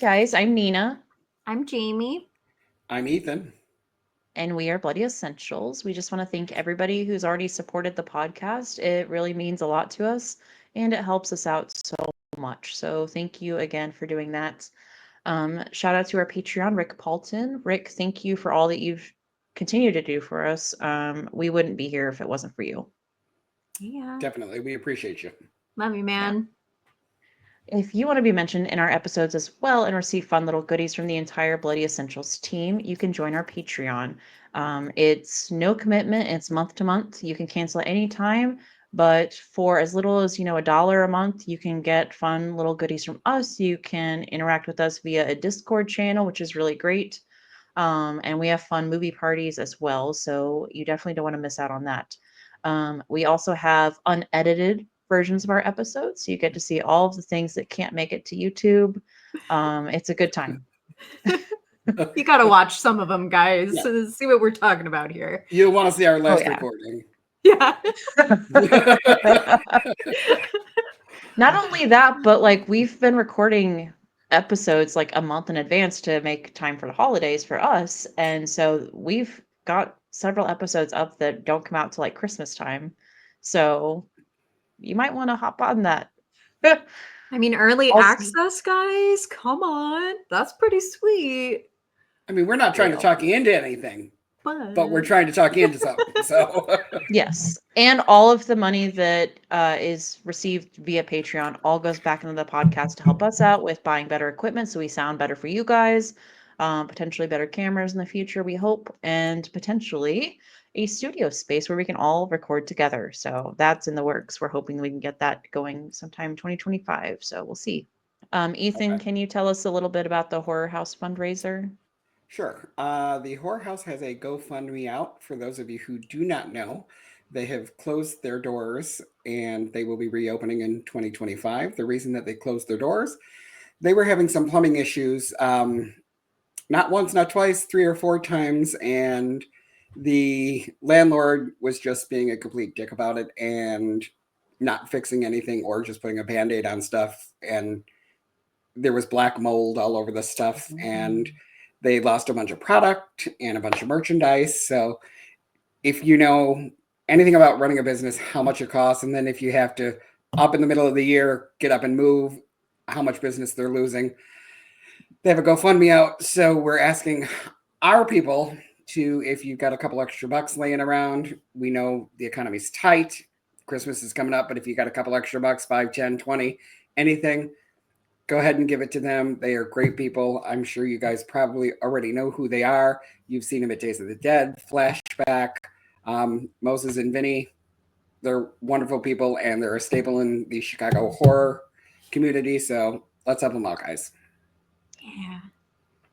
guys. I'm Nina. I'm Jamie. I'm Ethan. And we are Bloody Essentials. We just want to thank everybody who's already supported the podcast. It really means a lot to us and it helps us out so much. So thank you again for doing that. Shout out to our Patreon, Rick Paulton. Rick, thank you for all that you've continued to do for us. We wouldn't be here if it wasn't for you. Yeah. Definitely. We appreciate you. Love you, man. If you want to be mentioned in our episodes as well and receive fun little goodies from the entire Bloody Essentials team, you can join our Patreon. It's no commitment, it's month to month. You can cancel at any time, but for as little as, $1 a month, you can get fun little goodies from us. You can interact with us via a Discord channel, which is really great. And we have fun movie parties as well, so you definitely don't want to miss out on that. We also have unedited versions of our episodes, so you get to see all of the things that can't make it to YouTube. It's a good time. You got to watch some of them, guys, to see what we're talking about here. You'll want to see our last recording. Yeah. Not only that, but we've been recording episodes like a month in advance to make time for the holidays for us. And so we've got several episodes up that don't come out till like Christmas time. So you might want to hop on that. I mean, early access, guys. Come on. That's pretty sweet. I mean, we're not trying to talk you into anything, but we're trying to talk you into something. So yes. And all of the money that is received via Patreon all goes back into the podcast to help us out with buying better equipment so we sound better for you guys, potentially better cameras in the future, we hope, and potentially a studio space where we can all record together. So that's in the works. We're hoping we can get that going sometime 2025. So we'll see. Ethan, can you tell us a little bit about the Horror House fundraiser? Sure. The Horror House has a GoFundMe out. For those of you who do not know, they have closed their doors and they will be reopening in 2025. The reason that they closed their doors, they were having some plumbing issues, not once, not twice, 3 or 4 times. And the landlord was just being a complete dick about it and not fixing anything or just putting a Band-Aid on stuff. And there was black mold all over the stuff. And they lost a bunch of product and a bunch of merchandise. So if you know anything about running a business, how much it costs, and then if you have to, up in the middle of the year, get up and move, how much business they're losing, they have a GoFundMe out. So we're asking our people to, if you've got a couple extra bucks laying around, we know the economy's tight, Christmas is coming up, but if you got a couple extra bucks, 5, 10, 20, anything, go ahead and give it to them. They are great people. I'm sure you guys probably already know who they are. You've seen them at Days of the Dead, Flashback, Moses and Vinny. They're wonderful people, and they're a staple in the Chicago horror community. So let's help them out, guys. Yeah.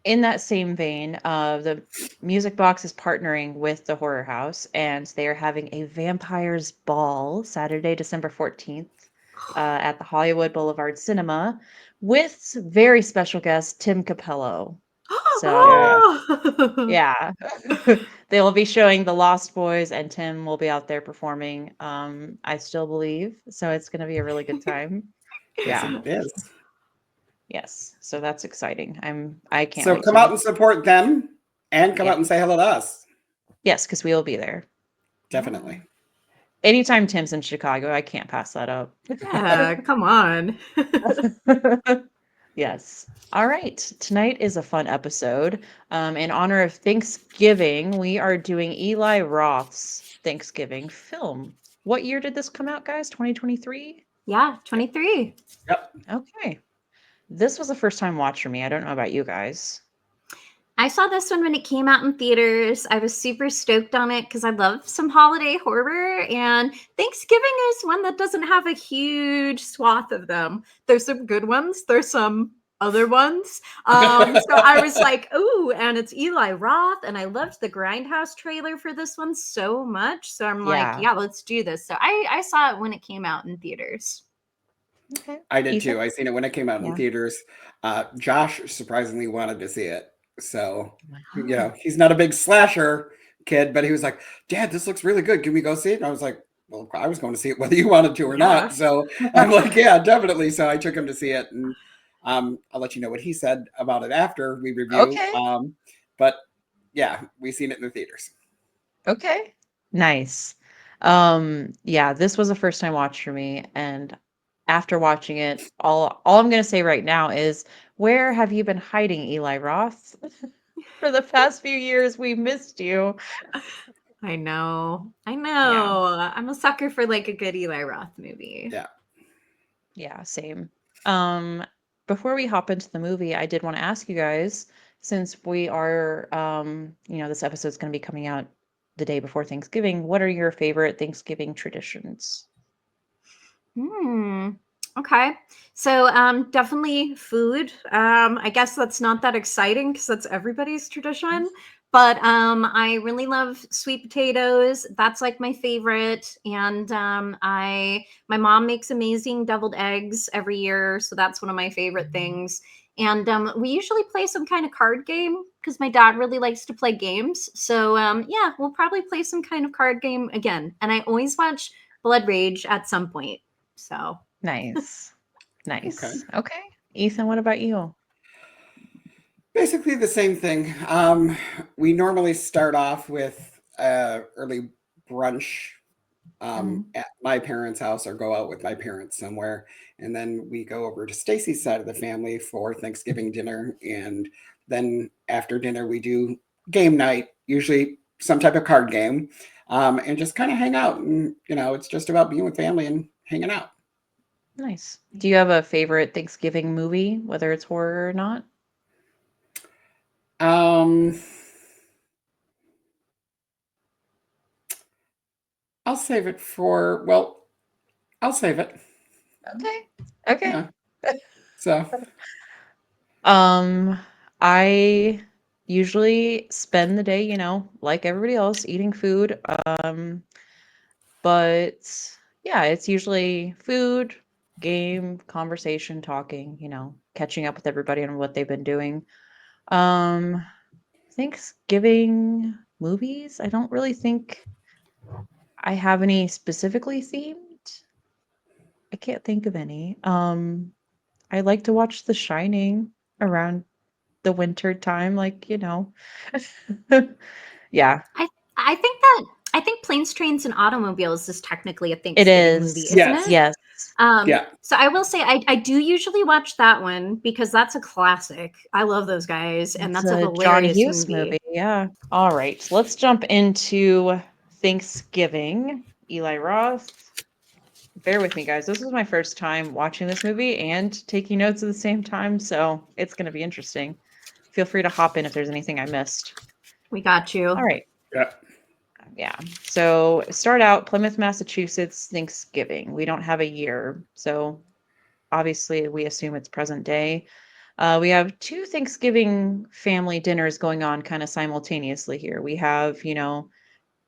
In that same vein, the Music Box is partnering with the Horror House, and they are having a Vampires Ball Saturday, December 14th at the Hollywood Boulevard Cinema with very special guest Tim Capello. So, yeah. They will be showing The Lost Boys, and Tim will be out there performing, I still believe. So it's going to be a really good time. Yeah. Yes, it is. Yes, so that's exciting. I can't so wait. Come out and support them and come out and say hello to us. Yes, because we will be there. Definitely. Anytime Tim's in Chicago, I can't pass that up. Yeah, come on. Yes. All right. Tonight is a fun episode. In honor of Thanksgiving, we are doing Eli Roth's Thanksgiving film. What year did this come out, guys? 2023? Yeah, 23. Yep. Okay. This was a first time watch for me. I don't know about you guys. I saw this one when it came out in theaters. I was super stoked on it because I love some holiday horror, and Thanksgiving is one that doesn't have a huge swath of them. There's some good ones. There's some other ones. So I was like, ooh, and it's Eli Roth, and I loved the Grindhouse trailer for this one so much. So I'm like, yeah, let's do this. So I saw it when it came out in theaters. Okay. I did too. I seen it when it came out in theaters. Josh surprisingly wanted to see it. So, he's not a big slasher kid, but he was like, Dad, this looks really good. Can we go see it? And I was like, well, I was going to see it whether you wanted to or not. So I'm like, yeah, definitely. So I took him to see it. And I'll let you know what he said about it after we review. Okay. But yeah, we've seen it in the theaters. Okay. Nice. Yeah, this was a first time watch for me, and after watching it, all I'm gonna say right now is, where have you been hiding, Eli Roth? For the past few years, we missed you. I know. I Yeah. know. I'm a sucker for like a good Eli Roth movie. Yeah. Yeah, same. Um, Before we hop into the movie, I did want to ask you guys, since we are, this episode's going to be coming out the day before Thanksgiving, what are your favorite Thanksgiving traditions? Hmm. Okay. So definitely food. I guess that's not that exciting because that's everybody's tradition. But I really love sweet potatoes. That's like my favorite. And my mom makes amazing deviled eggs every year, so that's one of my favorite things. And we usually play some kind of card game because my dad really likes to play games. So yeah, we'll probably play some kind of card game again. And I always watch Blood Rage at some point. So Nice. Okay. Nice. Okay. Ethan, what about you? Basically the same thing. We normally start off with early brunch mhm. at my parents' house or go out with my parents somewhere. And then we go over to Stacy's side of the family for Thanksgiving dinner. And then after dinner, we do game night, usually some type of card game, and just kind of hang out. And, it's just about being with family and hanging out. Nice. Do you have a favorite Thanksgiving movie, whether it's horror or not? Um, I'll save it for, well, I'll save it. Okay. Okay. Yeah. So, Um, I usually spend the day, like everybody else, eating food. But yeah, it's usually food, game, conversation, talking, catching up with everybody on what they've been doing. Um, Thanksgiving movies, I don't really think I have any specifically themed. I can't think of any. I like to watch The Shining around the winter time, Yeah, I I think Planes, Trains, and Automobiles is technically a it Thanksgiving movie, is. isn't yes. it? Yes. Yeah. So I will say I do usually watch that one because that's a classic. I love those guys, and It's that's a a John hilarious Hughes movie. movie, yeah. All right, let's jump into Thanksgiving. Eli Roth, bear with me, guys. This was my first time watching this movie and taking notes at the same time, so it's going to be interesting. Feel free to hop in if there's anything I missed. We got All you. right, Yeah. yeah. So start out Plymouth, Massachusetts, Thanksgiving. We don't have a year, so obviously we assume it's present day. We have two Thanksgiving family dinners going on kind of simultaneously here. We have,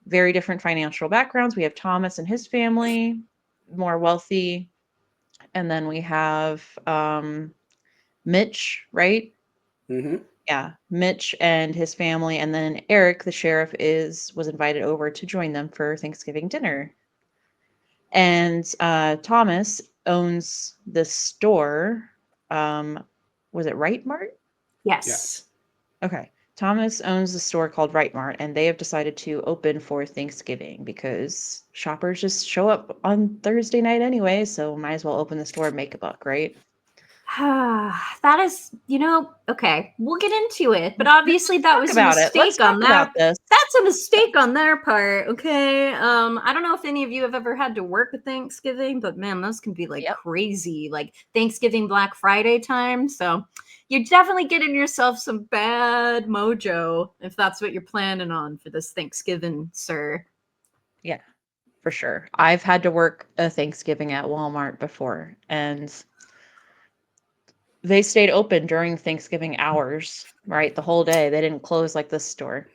very different financial backgrounds. We have Thomas and his family, more wealthy. And then we have Mitch, right? Hmm. Yeah, Mitch and his family. And then Eric, the sheriff, was invited over to join them for Thanksgiving dinner. And Thomas owns the store. Was it Right Mart? Yes. Yes. Okay. Thomas owns the store called Right Mart, and they have decided to open for Thanksgiving because shoppers just show up on Thursday night anyway, so might as well open the store and make a buck, right? That is, okay, we'll get into it, but obviously that Talk was a about it. Let's mistake talk on about that. this. That's a mistake on their part, okay? I don't know if any of you have ever had to work at Thanksgiving, but man, those can be like Yep. crazy, like Thanksgiving Black Friday time. So you're definitely getting yourself some bad mojo if that's what you're planning on for this Thanksgiving, sir. Yeah, for sure. I've had to work a Thanksgiving at Walmart before, and they stayed open during Thanksgiving hours, right? The whole day. They didn't close like this store.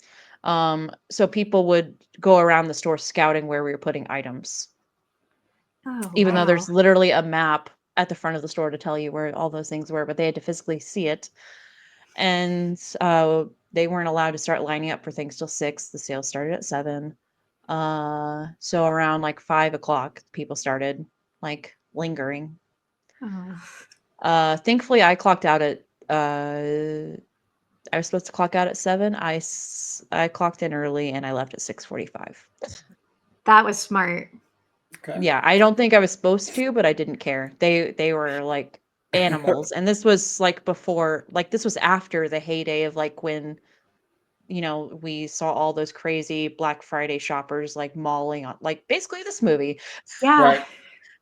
So people would go around the store scouting where we were putting items, Oh, even though wow. there's literally a map at the front of the store to tell you where all those things were, but they had to physically see it. And they weren't allowed to start lining up for things till 6. The sales started at 7. So around like 5 o'clock, people started like lingering. Oh. Thankfully, I clocked out at. I was supposed to clock out at 7. I clocked in early and I left at 6:45. That was smart. Okay. Yeah, I don't think I was supposed to, but I didn't care. They were like animals, and this was like before, like this was after the heyday of like when we saw all those crazy Black Friday shoppers like mauling on like basically this movie. Yeah. Right.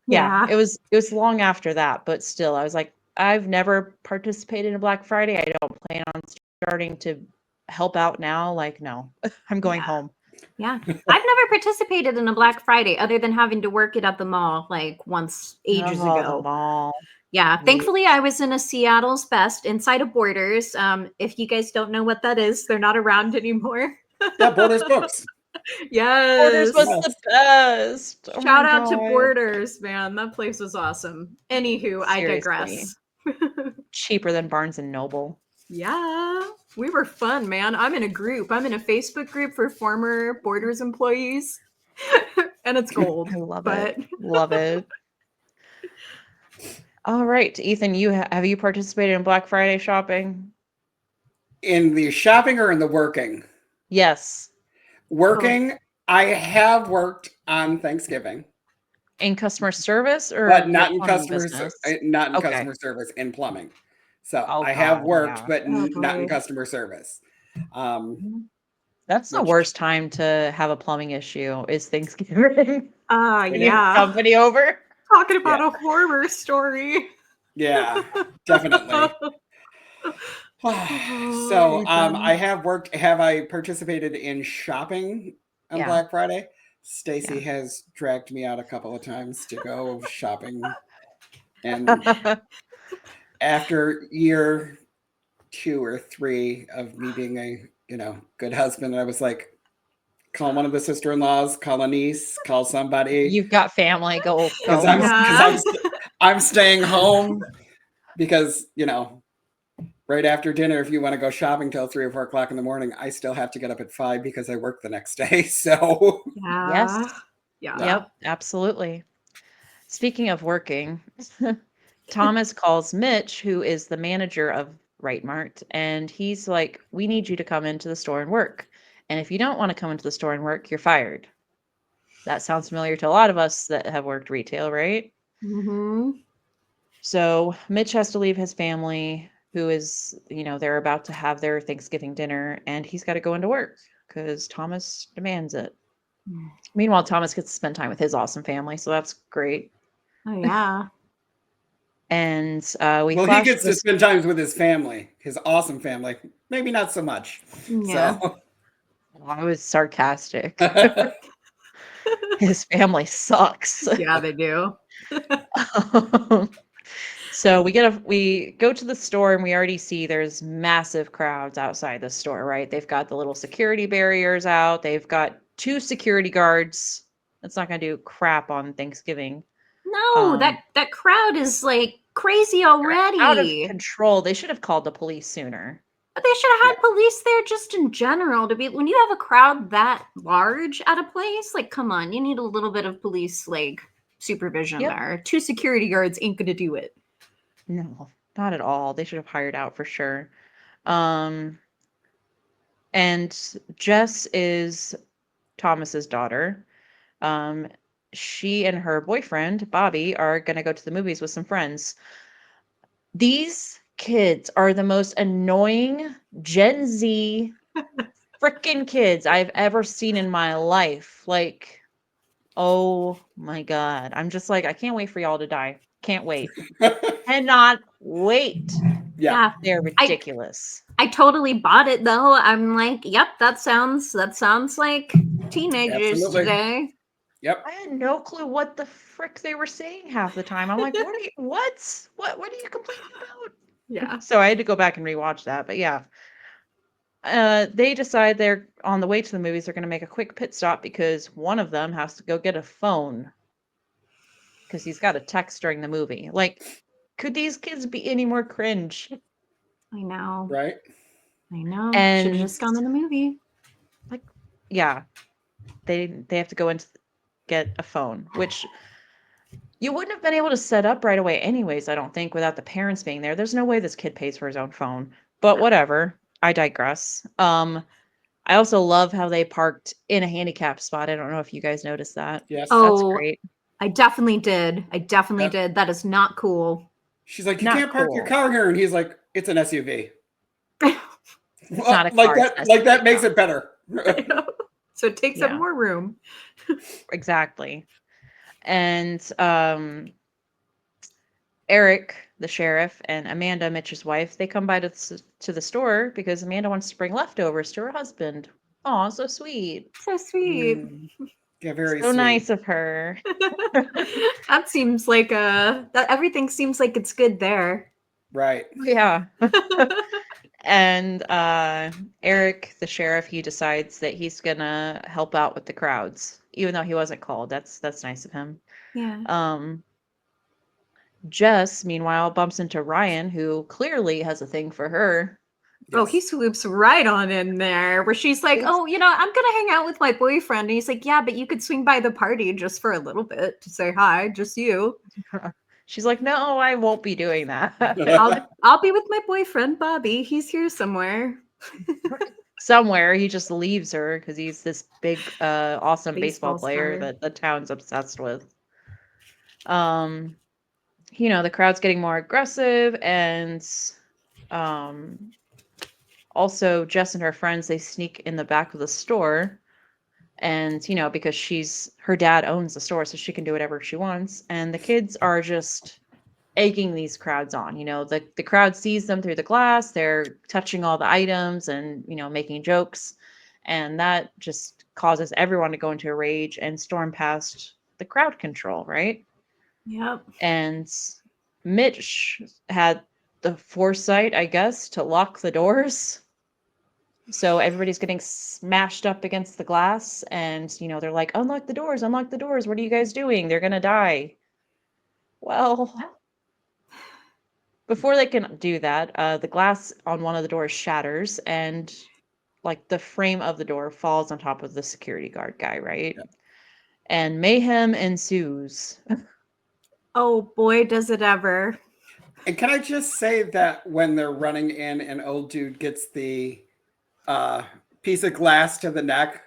Yeah, Yeah. it was long after that, but still, I was like, I've never participated in Black Friday. I don't plan on starting to help out now. Like, no, I'm going Yeah. home. Yeah. I've never participated in a Black Friday other than having to work it at the mall like once ages Oh, the ago. mall. Yeah. Ye- Thankfully, I was in a Seattle's Best inside of Borders. If you guys don't know what that is, they're not around anymore. Yeah, Borders Books. Borders Yes. was Yes. the best. Oh Shout my out to God. Borders, man. That place was awesome. Anywho, I Seriously. digress. Cheaper than Barnes and Noble. Yeah, we were fun, man. I'm in a group. I'm in a Facebook group for former Borders employees, and it's gold. I love But it. Love it. All right, Ethan, have you participated in Black Friday shopping? In the shopping or in the working? Yes. Working, I have worked on Thanksgiving, In customer service or but your not in plumbing business? not in Okay. customer service, in plumbing. So Oh I have God, worked, yeah. but oh not in boy, customer service. That's the Which worst time to have a plumbing issue is Thanksgiving. When you have yeah. company over. Talking yeah, about a horror story. yeah, definitely. So I Ethan. have worked. Have I participated in shopping on Yeah. Black Friday? Stacy Yeah. has dragged me out a couple of times to go shopping, and after year 2 or 3 of me being a good husband, I was like, call one of the sister-in-laws, call a niece, call somebody, You've got family. Go because home. Yeah. I'm staying home because right after dinner, if you want to go shopping till 3 or 4 o'clock in the morning, I still have to get up at 5 because I work the next day. So Yeah. Yes. Yeah. Yep. Absolutely. Speaking of working, Thomas calls Mitch, who is the manager of Right Mart, and he's like, "We need you to come into the store and work. And if you don't want to come into the store and work, you're fired." That sounds familiar to a lot of us that have worked retail, right? Mm-hmm. So Mitch has to leave his family, who is, they're about to have their Thanksgiving dinner, and he's got to go into work because Thomas demands it. Meanwhile, Thomas gets to spend time with his awesome family, so that's great. Oh yeah. And we well, he flash gets to this. spend times with his family, his awesome family. Maybe not so much. Yeah. So I was sarcastic. His family sucks. Yeah, they do. So we go to the store and we already see there's massive crowds outside the store, right? They've got the little security barriers out. They've got 2 security guards. That's not going to do crap on Thanksgiving. No, that crowd is like crazy They're out of already. control. They should have called the police sooner. But they should yeah, have had police there just in general to be when you have a crowd that large at a place, like come on, you need a little bit of police like supervision Yep. there. 2 security guards ain't gonna do it. No, not at all. They should have hired out for sure. Um, and Jess is Thomas's daughter. Um, she and her boyfriend, Bobby, are going to go to the movies with some friends. These kids are the most annoying Gen Z freaking kids I've ever seen in my life. Like, oh my God. I'm just like, I can't wait for y'all to die. Can't wait. Cannot wait. yeah. Yeah. They're ridiculous. I totally bought it though. I'm like, yep, that sounds like teenagers Absolutely. today. Yep. I had no clue what the frick they were saying half the time. I'm like, what are you complaining about? Yeah. So I had to go back and rewatch that. But yeah. They decide they're on the way to the movies, they're gonna make a quick pit stop because one of them has to go get a phone. Because he's got a text during the movie. Like, could these kids be any more cringe? I know. Right. I know. Should have And just gone to the movie. yeah, they have to go and get a phone, which You wouldn't have been able to set up right away anyways, I don't think, without the parents being there. There's no way this kid pays for his own phone. But No. whatever. I digress. I also love how they parked in a handicap spot. I don't know if you guys noticed that. Yes. That's Oh, great. I definitely did. I definitely Yep. did. That is not cool. She's like, you Not can't park your cool. car here, and he's like, it's an SUV. It's not a Like car, it's that. an Like that SUV, makes yeah. it better. So it takes up Yeah. more room. Exactly. And Eric, the sheriff, and Amanda, Mitch's wife, they come by to the store because Amanda wants to bring leftovers to her husband. Aw, so sweet. So sweet. Yeah, very So sweet. nice of her. That seems like that everything seems like it's good there. Right. Yeah. And Eric, the sheriff, he decides that he's gonna help out with the crowds, even though he wasn't called. That's nice of him. Yeah. Jess, meanwhile, bumps into Ryan, who clearly has a thing for her. Oh, he Yes. swoops right on in there where she's like, It's- oh, I'm going to hang out with my boyfriend. And he's like, yeah, but you could swing by the party just for a little bit to say hi, just you. She's like, no, I won't be doing that. I'll be with my boyfriend, Bobby. He's here somewhere. Somewhere he just leaves her because he's this big, awesome baseball Baseball player star. that the town's obsessed with. The crowd's getting more aggressive, and also Jess and her friends, they sneak in the back of the store, and because her dad owns the store, so she can do whatever she wants, and the kids are just egging these crowds on. The crowd sees them through the glass, they're touching all the items and making jokes, and that just causes everyone to go into a rage and storm past the crowd control, right? Yep. And Mitch had the foresight, I guess, to lock the doors. So everybody's getting smashed up against the glass, and they're like, unlock the doors, unlock the doors. What are you guys doing? They're gonna die. Well, before they can do that, the glass on one of the doors shatters, and like the frame of the door falls on top of the security guard guy, right? Yep. And mayhem ensues. Oh boy, does it ever. And can I just say that when they're running in, an old dude gets the piece of glass to the neck,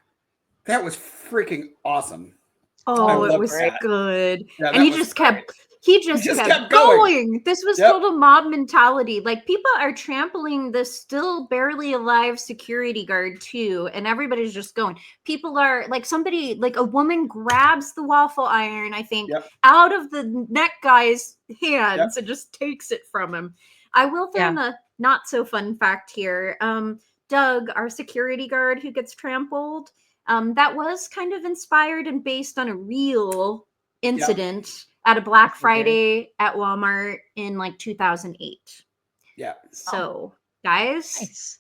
that was freaking awesome. Oh, it loved was that. good. Yeah, And that he was just great. kept going. This was Yep. total mob mentality. Like people are trampling this still barely alive security guard too, and everybody's just going. People are like a woman grabs the waffle iron, I think, Yep. out of the neck guy's hands Yep. and just takes it from him. I will throw in a not so fun fact here. Doug, our security guard who gets trampled, that was kind of inspired and based on a real incident at a Black Friday at Walmart in like 2008. Yeah. So, guys, Nice.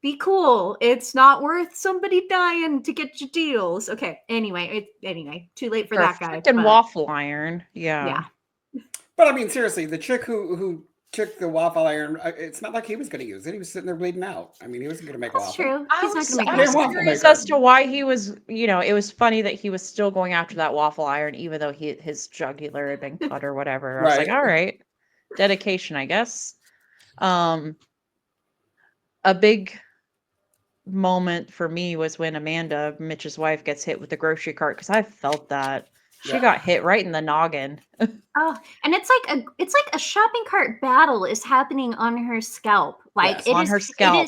be cool. It's not worth somebody dying to get your deals. Okay. Anyway, too late for For a that guy. frickin' waffle iron. Yeah. But I mean, seriously, the chick who took the waffle iron, it's not like he was going to use it. He was sitting there bleeding out. I mean, he wasn't going to make That's waffle. true. I He's not was, going to I make was waffle curious maker. as to why he was, it was funny that he was still going after that waffle iron, even though his jugular had been cut or whatever. I was like, Right. all right, dedication, I guess. A big moment for me was when Amanda, Mitch's wife, gets hit with the grocery cart, because I felt that. She Yeah. got hit right in the noggin. Oh, and it's like a shopping cart battle is happening on her scalp. Like Yes. On her scalp.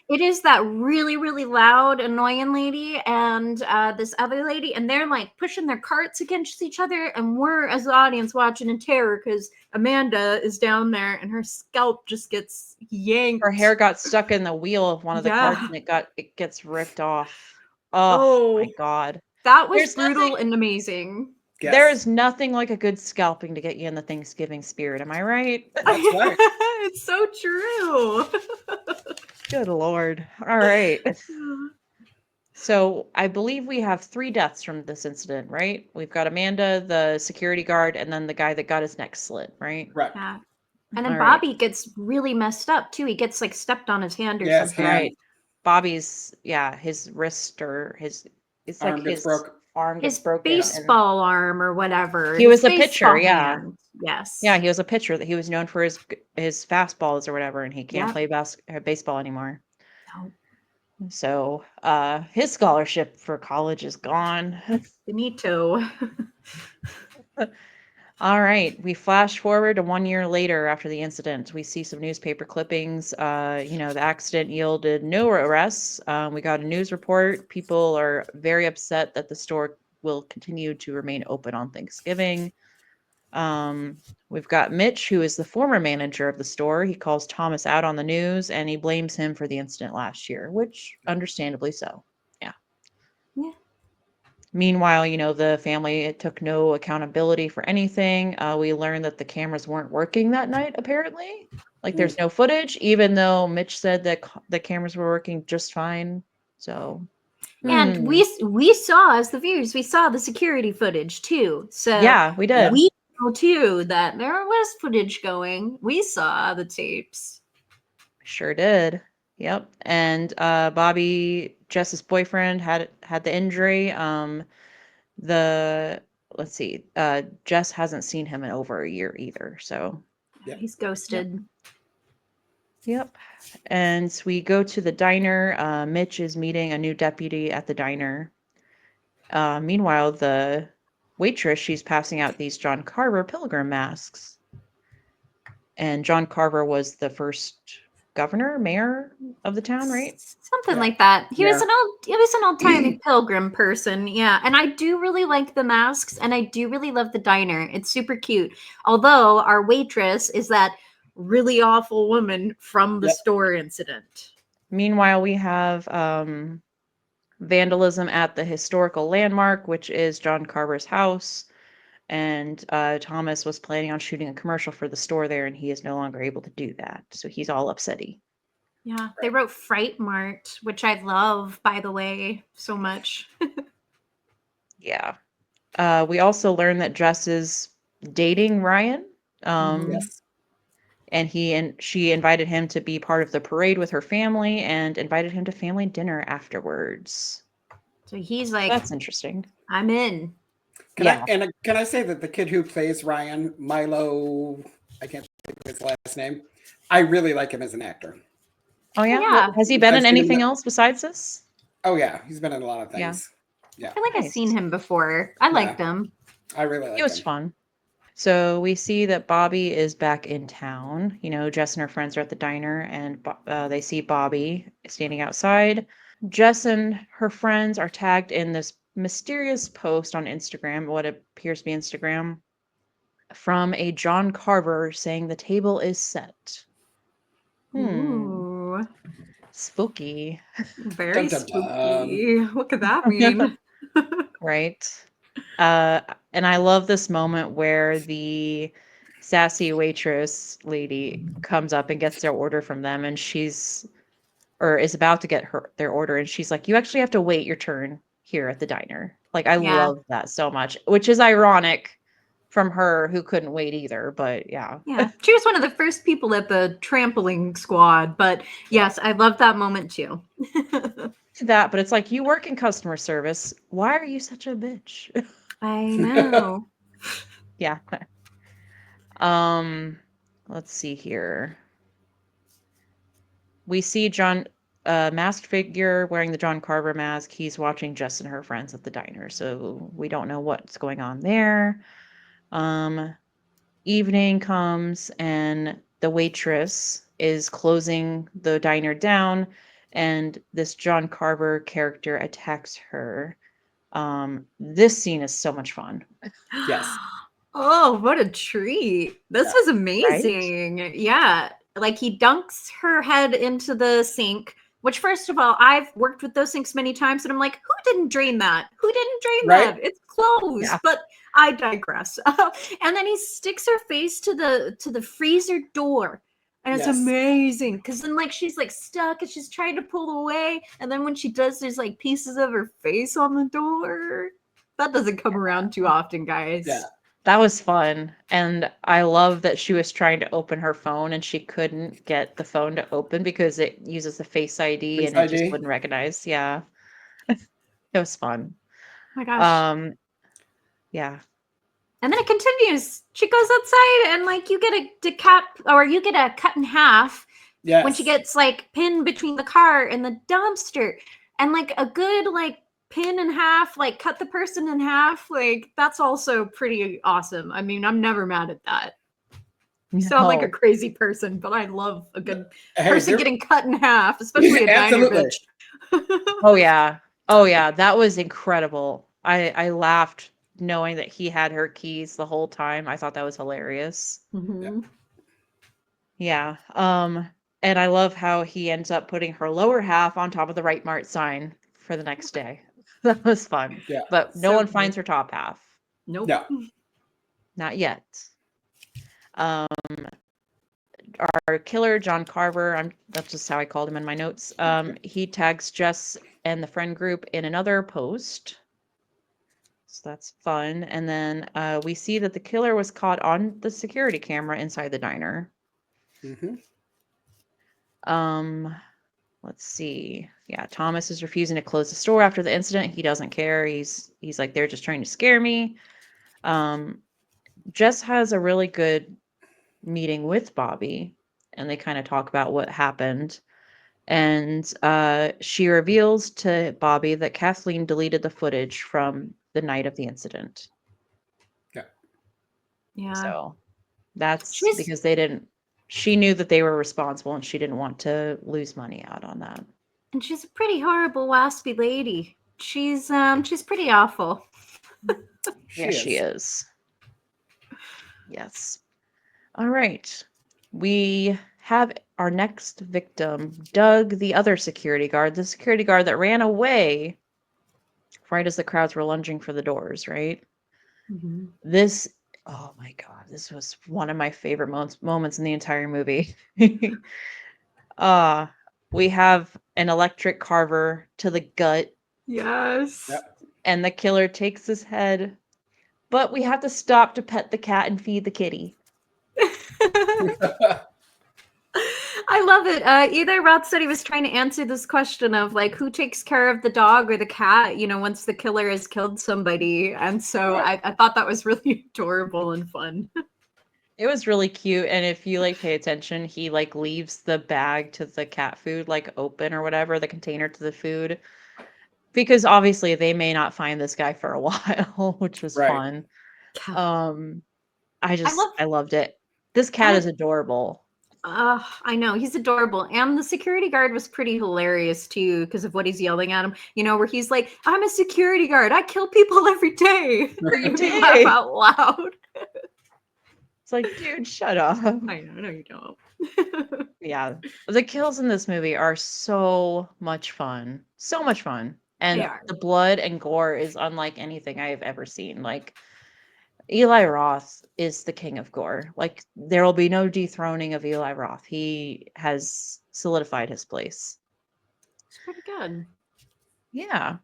It is that really, really loud, annoying lady and this other lady, and they're like pushing their carts against each other, and we're as the audience watching in terror because Amanda is down there and her scalp just gets yanked. Her hair got stuck in the wheel of one of the carts, and it gets ripped off. Oh my God. That was There's brutal nothing- and amazing. Yes. There is nothing like a good scalping to get you in the Thanksgiving spirit. Am I right? That's right. It's so true. Good Lord. All right. So I believe we have 3 deaths from this incident, right? We've got Amanda, the security guard, and then the guy that got his neck slit, right? Right. Yeah. And then All right. Bobby gets really messed up too. He gets like stepped on his hand or Yes, something. hand. Right. Bobby's, his wrist or it's like Arm gets his broke. arm gets His broken. And baseball arm or whatever. he his was a pitcher, baseball yeah. hand. Yes. Yeah, he was a pitcher that he was known for his fastballs or whatever, and he can't Yep. play baseball anymore. No, So his scholarship for college is gone. finito. All right, we flash forward to 1 year later after the incident. We see some newspaper clippings. The accident yielded no arrests. We got a news report. People are very upset that the store will continue to remain open on Thanksgiving. We've got Mitch, who is the former manager of the store. He calls Thomas out on the news and he blames him for the incident last year, which understandably so. Yeah. Yeah. Meanwhile, the family took no accountability for anything. We learned that the cameras weren't working that night, apparently. Like, there's no footage, even though Mitch said that the cameras were working just fine. So, And we saw, as the viewers, we saw the security footage too. So yeah, we did. we know too that there was footage going. We saw the tapes. Sure did. Yep. And Bobby, Jess's boyfriend, had the injury. Let's see. Jess hasn't seen him in over a year either. So, He's ghosted. yep. And we go to the diner. Mitch is meeting a new deputy at the diner. Meanwhile, the waitress, she's passing out these John Carver pilgrim masks. And John Carver was the first mayor of the town, right? Something like that. He was Yeah. an old-timey pilgrim person. Yeah. And I do really like the masks and I do really love the diner. It's super cute. Although our waitress is that really awful woman from the store incident. Meanwhile, we have vandalism at the historical landmark, which is John Carver's house. And Thomas was planning on shooting a commercial for the store there, and he is no longer able to do that. So he's all upsetty. Yeah, they wrote Fright Mart, which I love, by the way, so much. Yeah. We also learned that Jess is dating Ryan. Yes. And she invited him to be part of the parade with her family and invited him to family dinner afterwards. So he's like, That's interesting. I'm in. Can I say that the kid who plays Ryan, Milo, I can't think of his last name. I really like him as an actor. Oh yeah? Yeah. Has he been I've in seen him anything else besides this? Oh yeah, he's been in a lot of things. Yeah. I feel like I've Nice. seen him before. I liked him. I really like It was him. fun. So we see that Bobby is back in town. Jess and her friends are at the diner, and they see Bobby standing outside. Jess and her friends are tagged in this mysterious post on Instagram, what appears to be Instagram, from a John Carver saying the table is set. Ooh, Spooky. very Dun, dun, spooky. What could that mean? Right. And I love this moment where the sassy waitress lady comes up and gets their order from them, and is about to get their order, and she's like, "You actually have to wait your turn here at the diner." Like, I Yeah. love that so much, which is ironic from her who couldn't wait either, but yeah. Yeah, she was one of the first people at the trampoline squad, but yes, I love that moment too. To that, but it's like, you work in customer service. Why are you such a bitch? I know. Yeah. Let's see here. We see John, masked figure wearing the John Carver mask. He's watching Jess and her friends at the diner, so we don't know what's going on there. Evening comes and the waitress is closing the diner down, and this John Carver character attacks her. This scene is so much fun. Yes. Oh, what a treat. This Yeah. was amazing. Yeah. Like he dunks her head into the sink, which first of all, I've worked with those sinks many times and I'm like, who didn't drain that? Who didn't drain Right? that? It's closed. Yeah. But I digress. And then he sticks her face to the freezer door. And it's Yes. amazing because then like she's like stuck and she's trying to pull away. And then when she does, there's like pieces of her face on the door. That doesn't come around too often, guys. Yeah. That was fun. And I love that she was trying to open her phone and she couldn't get the phone to open because it uses the Face ID and it just ID. wouldn't recognize. Yeah. It was fun. my gosh. Yeah. And then it continues. She goes outside and like you get a cut in half when she Yes. gets like pinned between the car and the dumpster. And like a good like pin in half, like cut the person in half, like that's also pretty awesome. I mean, I'm never mad at that. You sound like a No. crazy person, but I love a good Hey, person getting cut in half, especially a diner Absolutely. bitch. Oh yeah. Oh yeah. That was incredible. I laughed knowing that he had her keys the whole time. I thought that was hilarious. Mhm. Yeah. And I love how he ends up putting her lower half on top of the Right Mart sign for the next day. That was fun. Yeah. But no So one good. finds her top half. Nope. No. Not yet. Um, our killer, John Carver, that's just how I called him in my notes. He tags Jess and the friend group in another post. So that's fun. And then we see that the killer was caught on the security camera inside the diner. Mm-hmm. Let's see. Yeah, Thomas is refusing to close the store after the incident. He doesn't care. He's like, they're just trying to scare me. Jess has a really good meeting with Bobby, and they kind of talk about what happened. And she reveals to Bobby that Kathleen deleted the footage from the night of the incident. Yeah. Yeah. So that's She's because she knew that they were responsible and she didn't want to lose money out on that. and she's a pretty horrible, waspy lady. She's pretty awful. Yes, she is. Yes. All right. We have our next victim, Doug, the other security guard, the security guard that ran away right as the crowds were lunging for the doors, right? Mm-hmm. This, oh my God, this was one of my favorite moments in the entire movie. We have an electric carver to the gut, Yes. Yep. and the killer takes his head, but we have to stop to pet the cat and feed the kitty. I love it. Either Roth said he was trying to answer this question of like who takes care of the dog or the cat, once the killer has killed somebody. And so Right. I thought that was really adorable and fun. It was really cute, and if you pay attention, he leaves the bag to the cat food open or whatever, the container to the food, because obviously they may not find this guy for a while, which was Right. fun. Yeah. I loved it. This cat is adorable. I know he's adorable, and the security guard was pretty hilarious too because of what he's yelling at him. Where he's like, "I'm a security guard. I kill people every day." Every Made me day. laugh out loud. It's like, dude, shut up. I know, no, you don't. Yeah, the kills in this movie are so much fun. So much fun. And They are. the blood and gore is unlike anything I have ever seen. Eli Roth is the king of gore. There will be no dethroning of Eli Roth. He has solidified his place. It's pretty good. Yeah.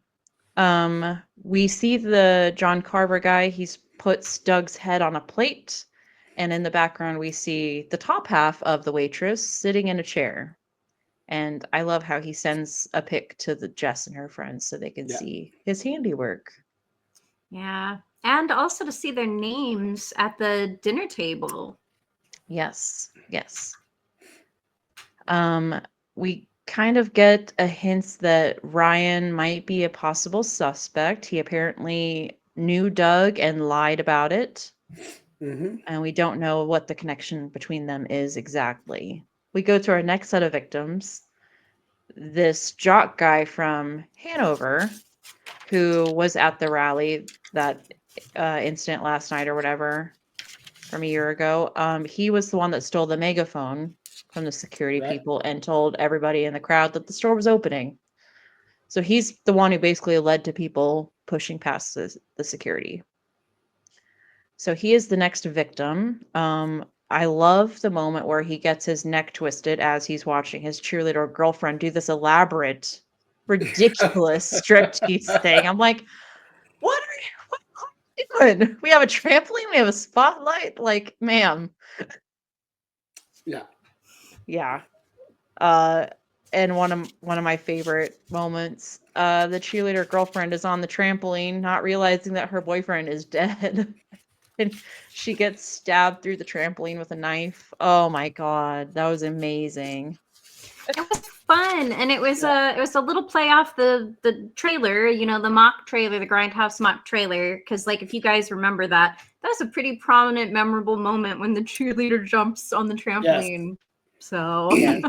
We see the John Carver guy. He's puts Doug's head on a plate, and in the background we see the top half of the waitress sitting in a chair. And I love how he sends a pic to the Jess and her friends so they can Yeah. see his handiwork. Yeah. And also to see their names at the dinner table. Yes. Yes. We kind of get a hint that Ryan might be a possible suspect. He apparently knew Doug and lied about it. Mm-hmm. And we don't know what the connection between them is exactly. We go to our next set of victims. This jock guy from Hanover, who was at the rally, that incident last night or whatever from a year ago. He was the one that stole the megaphone from the security Right. people and told everybody in the crowd that the store was opening. So he's the one who basically led to people pushing past the security. So he is the next victim. I love the moment where he gets his neck twisted as he's watching his cheerleader girlfriend do this elaborate, ridiculous striptease thing. I'm like, what are you doing? We have a trampoline, we have a spotlight. Ma'am. Yeah. Yeah. And one of my favorite moments, the cheerleader girlfriend is on the trampoline, not realizing that her boyfriend is dead. And she gets stabbed through the trampoline with a knife. Oh my god, that was amazing. It was fun, and it was a little play off the trailer, the mock trailer, the Grindhouse mock trailer. Because like if you guys remember that was a pretty prominent, memorable moment when the cheerleader jumps on the trampoline. So Yes.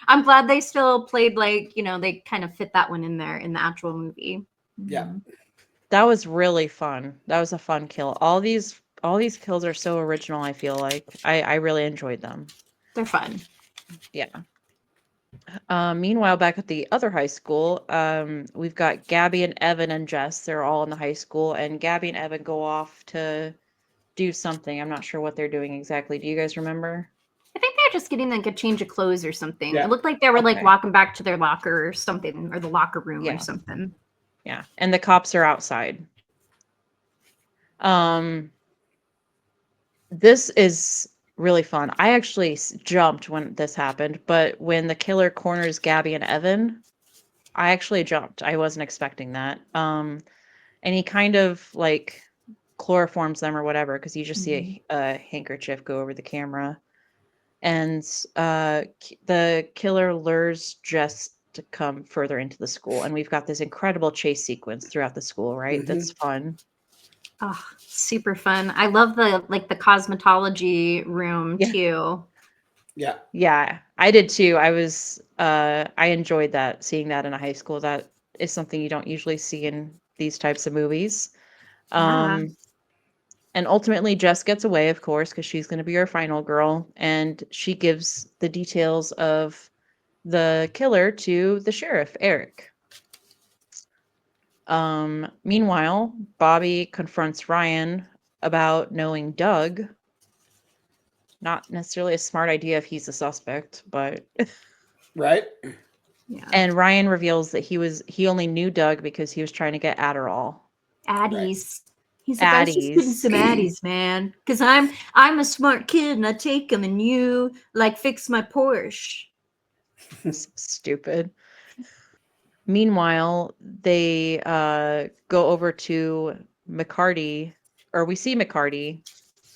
I'm glad they still played they kind of fit that one in there in the actual movie. Yeah. That was really fun. That was a fun kill. All these kills are so original, I feel like. I really enjoyed them. They're fun. Yeah. Meanwhile, back at the other high school, we've got Gabby and Evan and Jess. They're all in the high school, and Gabby and Evan go off to do something. I'm not sure what they're doing exactly. Do you guys remember? I think they're just getting like a change of clothes or something. Yeah. It looked like they were like Okay. walking back to their locker or something, or the locker room Yeah. or something. Yeah, and the cops are outside. This is really fun. I actually jumped when this happened, but when the killer corners Gabby and Evan, I actually jumped. I wasn't expecting that. And he kind of like chloroforms them or whatever, because you just see a handkerchief go over the camera. And the killer lures Jess to come further into the school, and we've got this incredible chase sequence throughout the school, right? That's fun. Oh, super fun. I love the cosmetology room too. Yeah. Yeah, I did too. I enjoyed that, seeing that in a high school. That is something you don't usually see in these types of movies. Yeah. And ultimately Jess gets away, of course, because she's going to be our final girl, and she gives the details of the killer to the sheriff, Eric. Meanwhile, Bobby confronts Ryan about knowing Doug. Not necessarily a smart idea if he's a suspect, but Right. Yeah. and Ryan reveals that he only knew Doug because he was trying to get Adderall. Addies. He's like, I was just getting Addies. some Addies, man. Because I'm a smart kid and I take them, and you fix my Porsche. Stupid. Meanwhile, they go over to McCarty, or we see McCarty,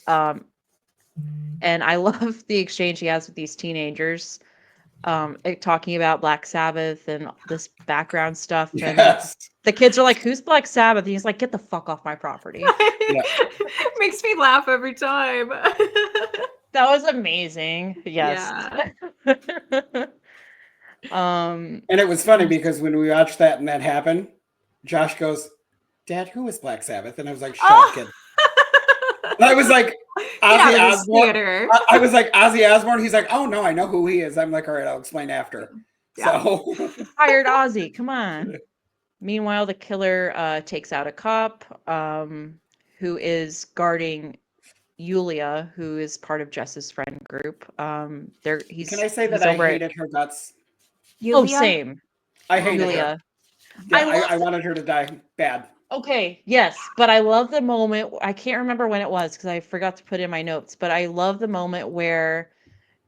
and I love the exchange he has with these teenagers, talking about Black Sabbath and this background stuff. And Yes. the kids are like, "Who's Black Sabbath?" And he's like, "Get the fuck off my property." Makes me laugh every time. That was amazing. Yes. Yeah. And it was funny because when we watched that and that happened, Josh goes, "Dad, who is Black Sabbath?" And I was like, "Shut up, kid." And I was like, Ozzy Osbourne. I was like, Ozzy Osbourne. He's like, "Oh no, I know who he is." I'm like, "All right, I'll explain after." Yeah. So Hired Ozzy, come on. Meanwhile, the killer takes out a cop who is guarding Yulia, who is part of Jess's friend group. can I say that I hated her guts? Oh, same. I hated Yulia. her. Yeah, I wanted her to die bad. Okay, yes, but I love the moment. I can't remember when it was because I forgot to put in my notes, but I love the moment where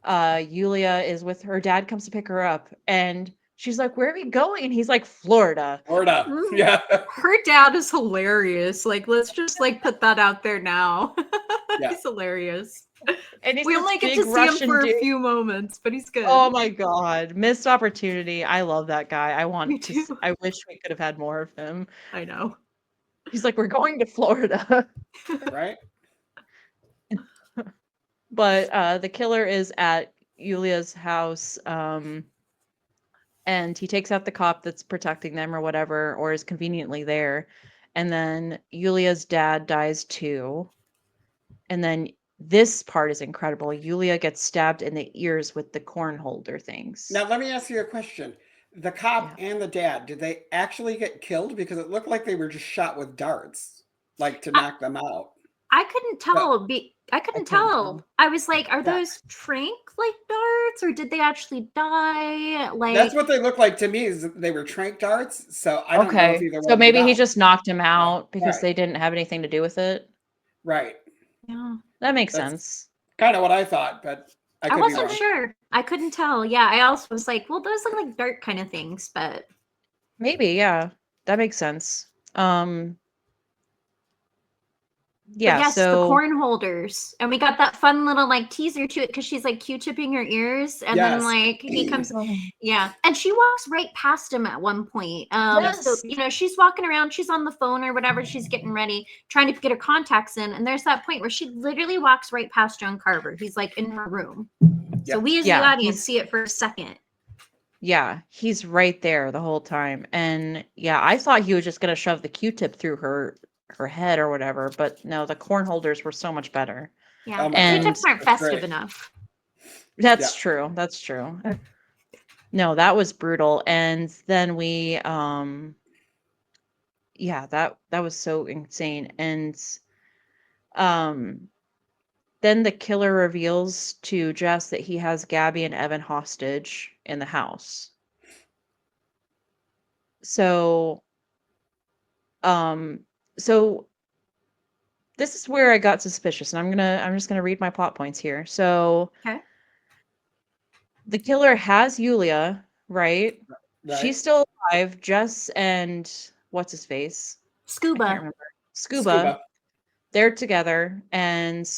Yulia is with her dad, comes to pick her up, and she's like, "Where are we going?" And he's like, "Florida." Florida. Yeah. Her dad is hilarious. Let's just put that out there now. Yeah. He's hilarious. And he's We only get to see him for a few moments, but he's good. Oh my god, missed opportunity. I love that guy. I wish we could have had more of him. I know. He's like, "We're going to Florida." Right. But the killer is at Yulia's house, and he takes out the cop that's protecting them or whatever, or is conveniently there. And then Yulia's dad dies too. And then this part is incredible. Yulia gets stabbed in the ears with the corn holder things. Now let me ask you a question. The cop and the dad, did they actually get killed? Because it looked like they were just shot with darts, to knock them out. I couldn't tell. I couldn't tell. I was like, are those trank darts, or did they actually die? That's what they look like to me. Is they were trank darts? So I don't know if either one. So maybe he just knocked him out because Right. they didn't have anything to do with it. Right. Yeah, that makes sense. Kind of what I thought, but I I could be wasn't wrong. sure. I couldn't tell. Yeah, I also was like, well, those look like dark kind of things, but Maybe, yeah. That makes sense. But Yeah, yes, the so corn holders. And we got that fun little like teaser to it because she's like Q-tipping her ears. And then Yes. like he comes, Oh, yeah. And she walks right past him at one point. So yes. you know, she's walking around, she's on the phone or whatever, she's getting ready, trying to get her contacts in. And there's that point where she literally walks right past John Carver. He's like in her room. So Yep. we as the Yeah, audience see it for a second. he's right there the whole time. And yeah, I thought he was just gonna shove the Q-tip through her head or whatever, but no, the corn holders were so much better. Yeah. Oh The my God. And Q-tips aren't That's festive great. enough. that's Yeah. true. That's true. No, that was brutal. And then we yeah, that was so insane. And um then the killer reveals to Jess that he has Gabby and Evan hostage in the house. So um so this is where I got suspicious, and I'm just gonna read my plot points here. So Okay. the killer has Yulia, right? Right. She's still alive. Jess and what's his face? I can't Scuba. remember. Scuba. Scuba. They're together and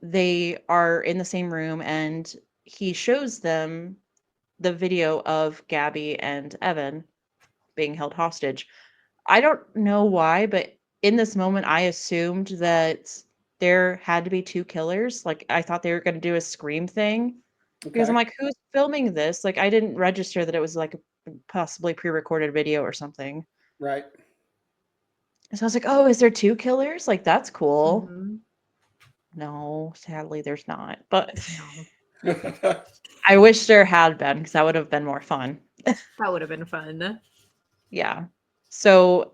they are in the same room, and he shows them the video of Gabby and Evan being held hostage. I don't know why, but in this moment, I assumed that there had to be two killers. Like, I thought they were going to do a scream thing because I'm Okay. like, who's filming this? Like, I didn't register that it was like a possibly pre recorded video or something. Right. So I was like, oh, is there two killers? Like, that's cool. Mhm. No, sadly, there's not. But No. I wish there had been because that would have been more fun. That would have been fun. Yeah. So,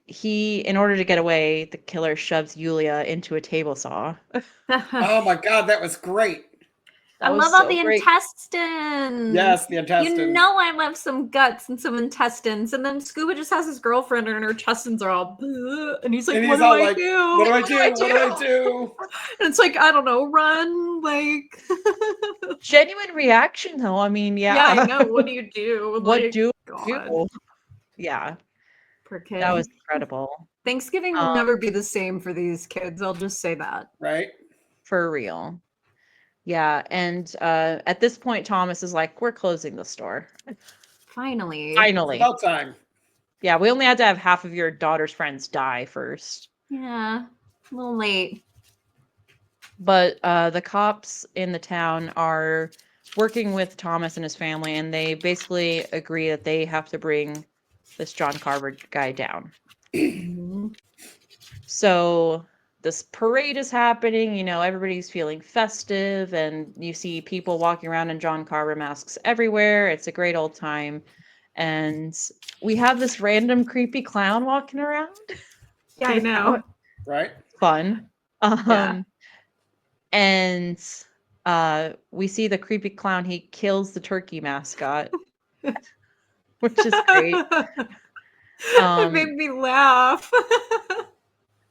he in order to get away, the killer shoves Yulia into a table saw. Oh my God, that was great. I That was love all so the great. intestines. Yes, the You intestines. know I love some guts and some intestines. And then Scuba just has his girlfriend and her intestines are all "Bleh," and he's like, And what he's do all I like, do? what do I What do? What do I do? And it's like, I don't know, run, like Genuine reaction though. I mean, yeah, I yeah. know. What do you do? What Like, do you God, do? Yeah, poor that kid. was incredible. Thanksgiving will Um, never be the same for these kids. I'll just say that. Right. for real. Yeah, and at this point, Thomas is like, "We're closing the store." Finally. It's Finally. about time. Yeah, we only had to have half of your daughter's friends die first. Yeah. A little late. But the cops in the town are working with Thomas and his family, and they basically agree that they have to bring this John Carver guy down. Mhm. So this parade is happening, everybody's feeling festive, and you see people walking around in John Carver masks everywhere. It's a great old time. And we have this random creepy clown walking around Yeah, to I the town. know. Right. Fun. Yeah. And we see the creepy clown, he kills the turkey mascot, which is great. It made me laugh.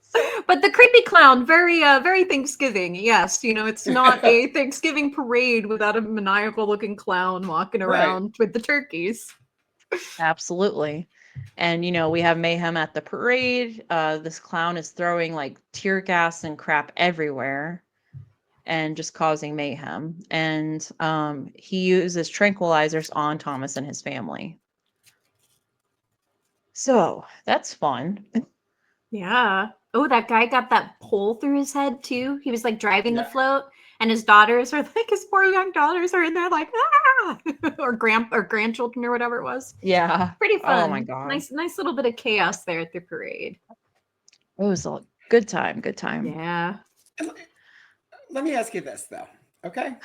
So But the creepy clown, very Thanksgiving. Yes, it's not a Thanksgiving parade without a maniacal looking clown walking Right. around with the turkeys. absolutely. And we have mayhem at the parade. This clown is throwing like tear gas and crap everywhere and just causing mayhem. And he uses tranquilizers on Thomas and his family. So that's fun. Yeah. Oh, that guy got that pole through his head too. He was like driving the Yeah. float, and his daughters are like his poor young daughters are in there like ah, or grandchildren or whatever it was. Yeah. Pretty Oh my fun. God. Nice little bit of chaos there at the parade. It was a good time. Good time. Yeah. And let me ask you this though. Okay.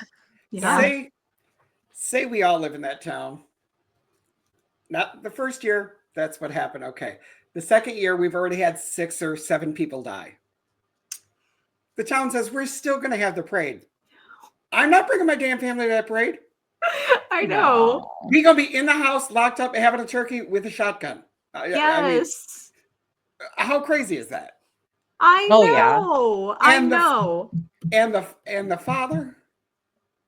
Yeah. Say we all live in that town. Not the first year, that's what happened. Okay. The second year, we've already had 6 or 7 people die. The town says we're still going to have the parade. I'm not bringing my damn family to that parade. I know. No. We're going to be in the house, locked up, having a turkey with a shotgun. I mean, Yes. how crazy is that? I Oh, yeah. know. I And the- know. And the father,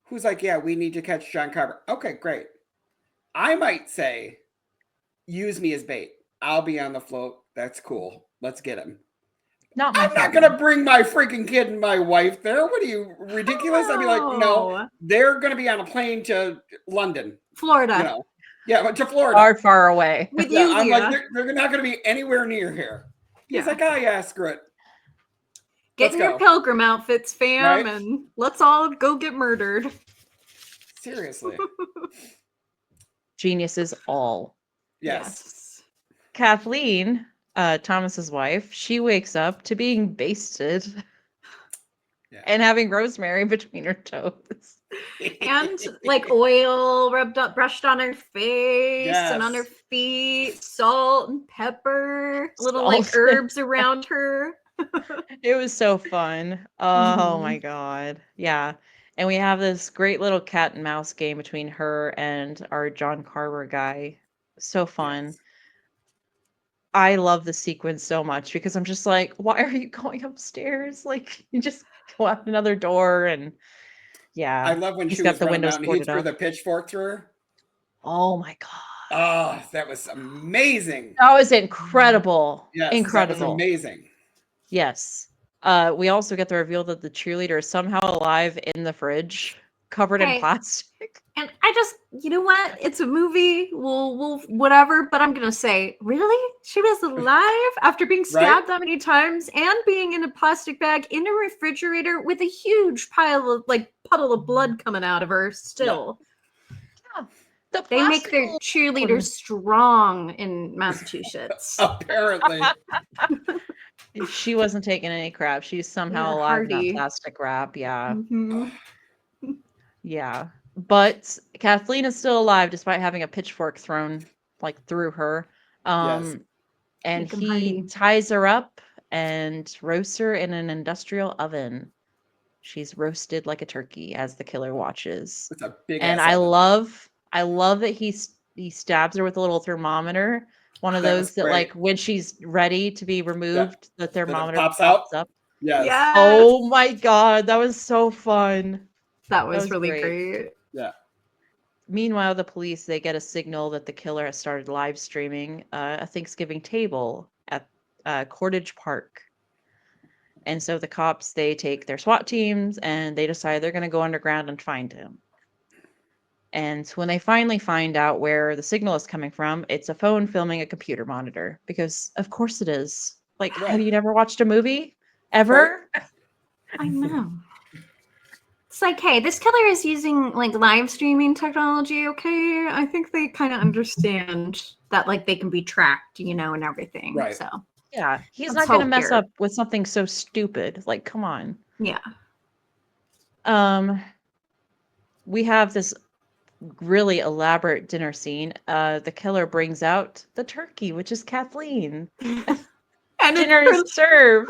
who's like, yeah, we need to catch John Carver. Okay, great. I might say, use me as bait. I'll be on the float. That's cool. Let's get him. Not my I'm not problem. going to bring my freaking kid and my wife there. What are you, ridiculous? I'd be like, no, Oh, they're going to be on a plane to London, Florida you know. Yeah, but to Florida. Far, far away. with Yeah, you, I'm like, Leah. they're not going to be anywhere near here. He's Yeah. like, oh, yeah, screw it. Get Let's in your go. pilgrim outfits, fam, Right? and let's all go get murdered. Seriously. Geniuses all. Yes. Kathleen, Thomas's wife, she wakes up to being basted Yeah. and having rosemary between her toes. And like oil brushed on her face and on her Yes. feet, salt and pepper, little like Salt. herbs around her. It was so fun. Oh my Mhm. god. Yeah. And we have this great little cat and mouse game between her and our John Carver guy. So fun. Yes. I love the sequence so much because I'm just like, why are you going upstairs? Like, you just go out another door and I yeah, love when he's she got was the running windows out and he boarded threw up. the pitchfork through her. Oh my god. Oh, that was amazing. That was incredible. Yes, that was Incredible. amazing. Yes. We also get the reveal that the cheerleader is somehow alive in the fridge, covered in Hey, plastic. and I just, you know what? It's a movie. We'll whatever. But I'm gonna say, really, she was alive after being Right? stabbed that many times and being in a plastic bag in a refrigerator with a huge pile of like puddle of blood coming out of her. Still, Yeah. The they make plastic their will cheerleaders strong in Massachusetts. Apparently. She wasn't taking any crap. She's somehow They're alive in that hardy. plastic wrap. Yeah. Mhm. Yeah. But Kathleen is still alive despite having a pitchfork thrown like through her. Yes. And Make 'em he hardy. ties her up and roasts her in an industrial oven. She's roasted like a turkey as the killer watches. It's a big And ass oven. I love that he stabs her with a little thermometer. One of That was those that great. like when she's ready to be Yeah. removed, the That it thermometer pops out. pops up. Yes. Yes, Oh my god, that was so fun. that That was was really great. great. Yeah. Meanwhile, the police they get a signal that the killer has started live streaming a Thanksgiving table at Cordage Park. And so the cops they take their SWAT teams and they decide they're going to go underground and find him. And when they finally find out where the signal is coming from, it's a phone filming a computer monitor because of course it is. Like, have Right. you never watched a movie Right. ever? I know. It's like, hey, this killer is using like live streaming technology, okay? I think they kind of understand that like they can be tracked, you know, and everything. Right. So Yeah, he's let's not going to hope mess here. up with something so stupid. Like, come on. Yeah. We have this really elaborate dinner scene. The killer brings out the turkey, which is Kathleen. And Dinner is served.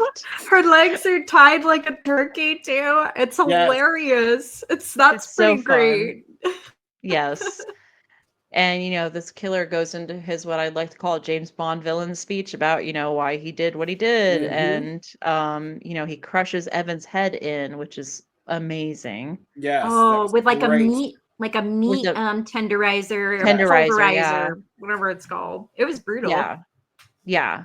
her legs are tied like a turkey too. It's Yes. hilarious. That's It's so pretty great. Yes. And, you know, this killer goes into his what I'd like to call a James Bond villain speech about, you know, why he did what he did. Mhm. And, you know, he crushes Evan's head in, which is amazing. Yes. That Oh, was with like great. a With meat a tenderizer or Yes. tenderizer, yeah. pulverizer, whatever it's called. It was brutal. Yeah. Yeah.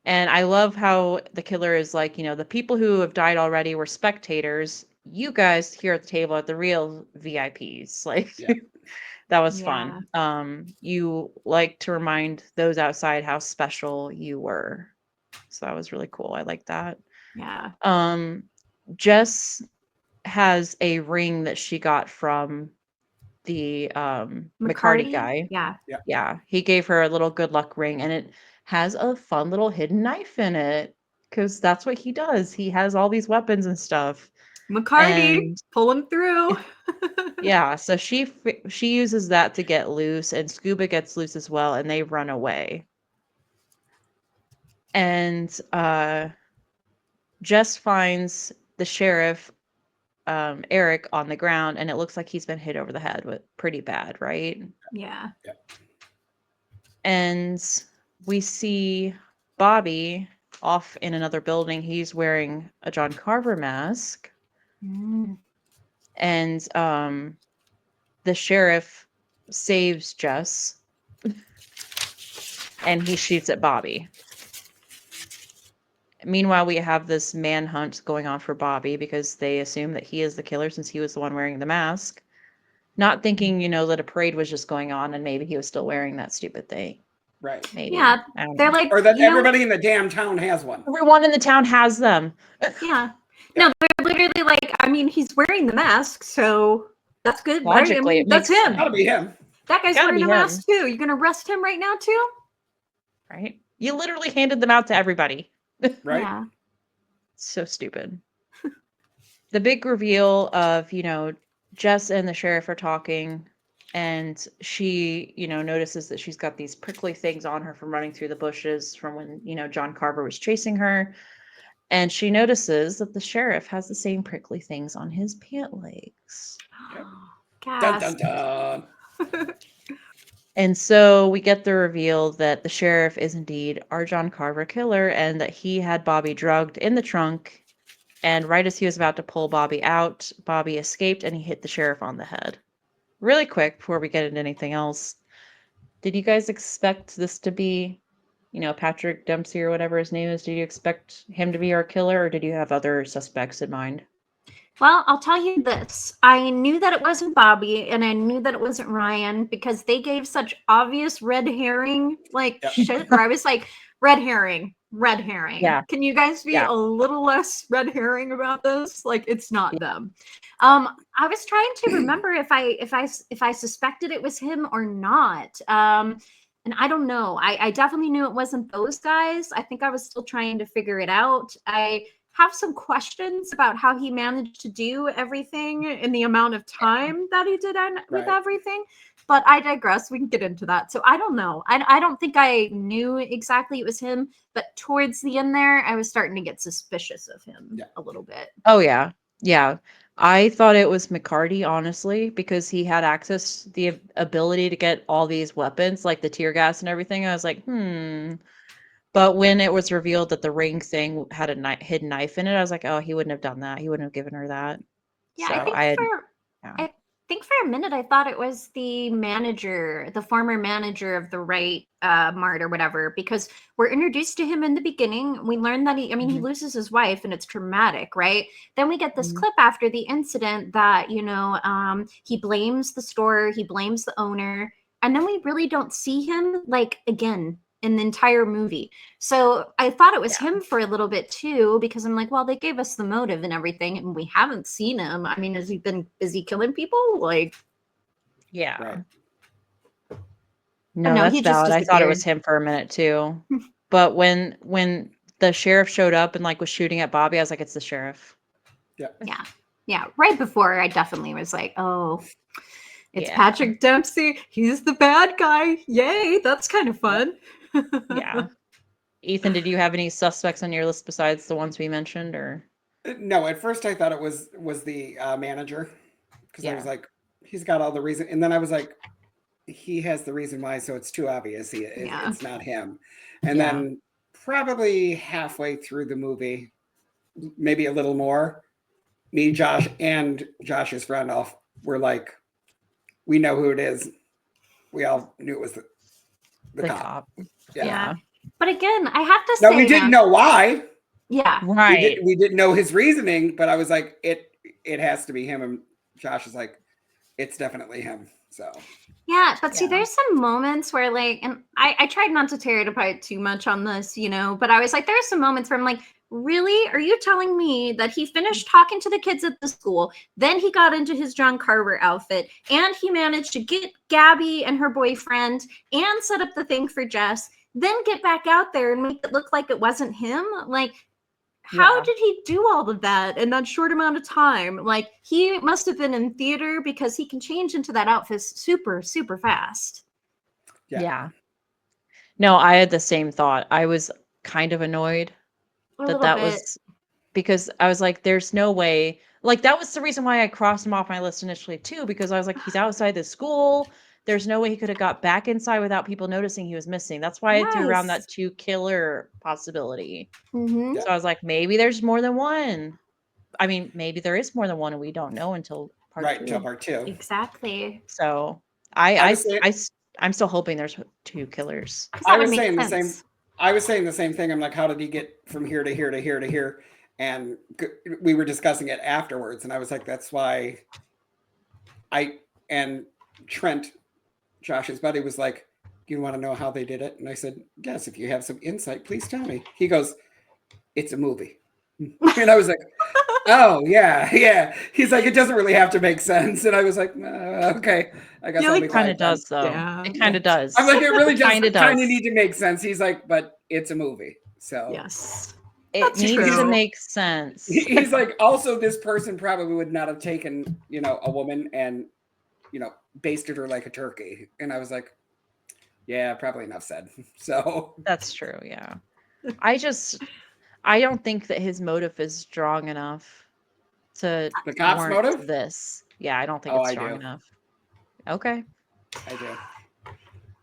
And I love how the killer is like, you know, the people who have died already were spectators. You guys here at the table are the real VIPs. Like, Yeah. that was Yeah. fun. You like to remind those outside how special you were. So that was really cool. I like that. Yeah. Jess has a ring that she got from the McCarty guy. Yeah. Yeah. Yeah, he gave her a little good luck ring and it has a fun little hidden knife in it because that's what he does. He has all these weapons and stuff. McCarty And pulling through. yeah, so she uses that to get loose and Scuba gets loose as well and they run away. And Jess finds the sheriff Eric on the ground and it looks like he's been hit over the head with pretty bad, right? Yeah. Yeah. And we see Bobby off in another building. He's wearing a John Carver mask. Mm. And the sheriff saves Jess, and he shoots at Bobby. Meanwhile, we have this manhunt going on for Bobby because they assume that he is the killer since he was the one wearing the mask. Not thinking, that a parade was just going on and maybe he was still wearing that stupid thing. Right. Maybe. Yeah, I don't they're know. like, Or that everybody in the damn town has one. Everyone in the town has them. Yeah. No, they're literally like, I mean, he's wearing the mask, so that's good, right? I Logically, mean, it that's makes him. sense. Gotta be him. That guy's Gotta wearing be a him. mask too. You gonna arrest him right now too? Right? You literally handed them out to everybody. Right? Yeah. So stupid. The big reveal of, Jess and the sheriff are talking, and she, notices that she's got these prickly things on her from running through the bushes from when, John Carver was chasing her. And she notices that the sheriff has the same prickly things on his pant legs. Yep. Dun, Gas. dun, dun. And so we get the reveal that the sheriff is indeed our John Carver killer and that he had Bobby drugged in the trunk. And right as he was about to pull Bobby out, Bobby escaped and he hit the sheriff on the head. Really quick before we get into anything else, did you guys expect this to be, Patrick Dempsey or whatever his name is? Did you expect him to be our killer or did you have other suspects in mind? Well, I'll tell you this. I knew that it wasn't Bobby and I knew that it wasn't Ryan because they gave such obvious red herring shit where I was like, red herring, red herring. Yeah. Can you guys be Yeah. a little less red herring about this? Like it's not them. I was trying to remember if I suspected it was him or not. And I don't know. I definitely knew it wasn't those guys. I think I was still trying to figure it out. I have some questions about how he managed to do everything in the amount of time that he did with everything, but I digress. We can get into that. So I don't know. I don't think I knew exactly it was him, but towards the end there, I was starting to get suspicious of him a little bit. Oh, yeah. Yeah. I thought it was McCarty, honestly, because he had access, the ability to get all these weapons, like the tear gas and everything. I was like, But when it was revealed that the ring thing had a hidden knife in it, I was like, oh, he wouldn't have done that. He wouldn't have given her that. Yeah, So I think for a minute I thought it was the manager, the former manager of the Wright Mart or whatever, because we're introduced to him in the beginning. We learn that he loses his wife and it's traumatic, right? Then we get this clip after the incident that, he blames the store, he blames the owner, and then we really don't see him again in the entire movie. So I thought it was him for a little bit too, because I'm like, well, they gave us the motive and everything, and we haven't seen him. I mean, has he been busy killing people? Yeah. Right. No, that's valid. I thought it was him for a minute too. But when the sheriff showed up and was shooting at Bobby, I was like, it's the sheriff. Yeah. Yeah. Yeah. Right before I definitely was like, oh, it's Patrick Dempsey. He's the bad guy. Yay. That's kind of fun. Yeah. Ethan, did you have any suspects on your list besides the ones we mentioned, or? No, at first I thought it was the manager because I was like, he's got all the reason, and then I was like, he has the reason why, so it's too obvious. It's not him. And then probably halfway through the movie, maybe a little more, me, Josh, and Josh's friend off were like, we know who it is. We all knew it was the cop. Yeah. But again, I have to say, no, we didn't know why. Yeah, right. We didn't know his reasoning, but I was like, it has to be him. And Josh is like, it's definitely him. So yeah, but see, there's some moments where and I tried not to tear it apart too much on this, but I was like, there's some moments where I'm like, really? Are you telling me that he finished talking to the kids at the school, then he got into his John Carver outfit, and he managed to get Gabby and her boyfriend and set up the thing for Jess, then get back out there and make it look like it wasn't him? How did he do all of that in that short amount of time? He must have been in theater because he can change into that outfit super, super fast. Yeah. No, I had the same thought. I was kind of annoyed that was because I was like, there's no way. That was the reason why I crossed him off my list initially too, because I was like, he's outside the school. There's no way he could have got back inside without people noticing he was missing. That's why I threw around that 2 killer possibility. So I was like, maybe there's more than one. I mean, maybe there is more than one and we don't know until part Right, 2. until part 2. Exactly. So I'm still hoping there's 2 killers. Because I that would was make saying the sense. same. I was saying the same thing. I'm like, how did he get from here to here to here to here? And we were discussing it afterwards, and I was like, that's why. And Trent, Josh's buddy, was like, "You want to know how they did it?" And I said, "Yes. If you have some insight, please tell me." He goes, "It's a movie," and I was like, "Oh yeah, yeah." He's like, "It doesn't really have to make sense," and I was like, "Okay, I guess Yeah, I'll like, be It kind quiet of then." does, though. Yeah. It kind of does. I'm like, it really does Kinda kind does. of need to make sense. He's like, but it's a movie, so Yes. It That's needs to true. make sense. he's like, also this person probably would not have taken, a woman and, basted her like a turkey. And I was like, yeah, probably enough said. So That's true, yeah. I don't think that his motive is strong enough to the cop's warrant motive? this. Yeah, I don't think Oh, it's I strong do. enough. Okay. I do.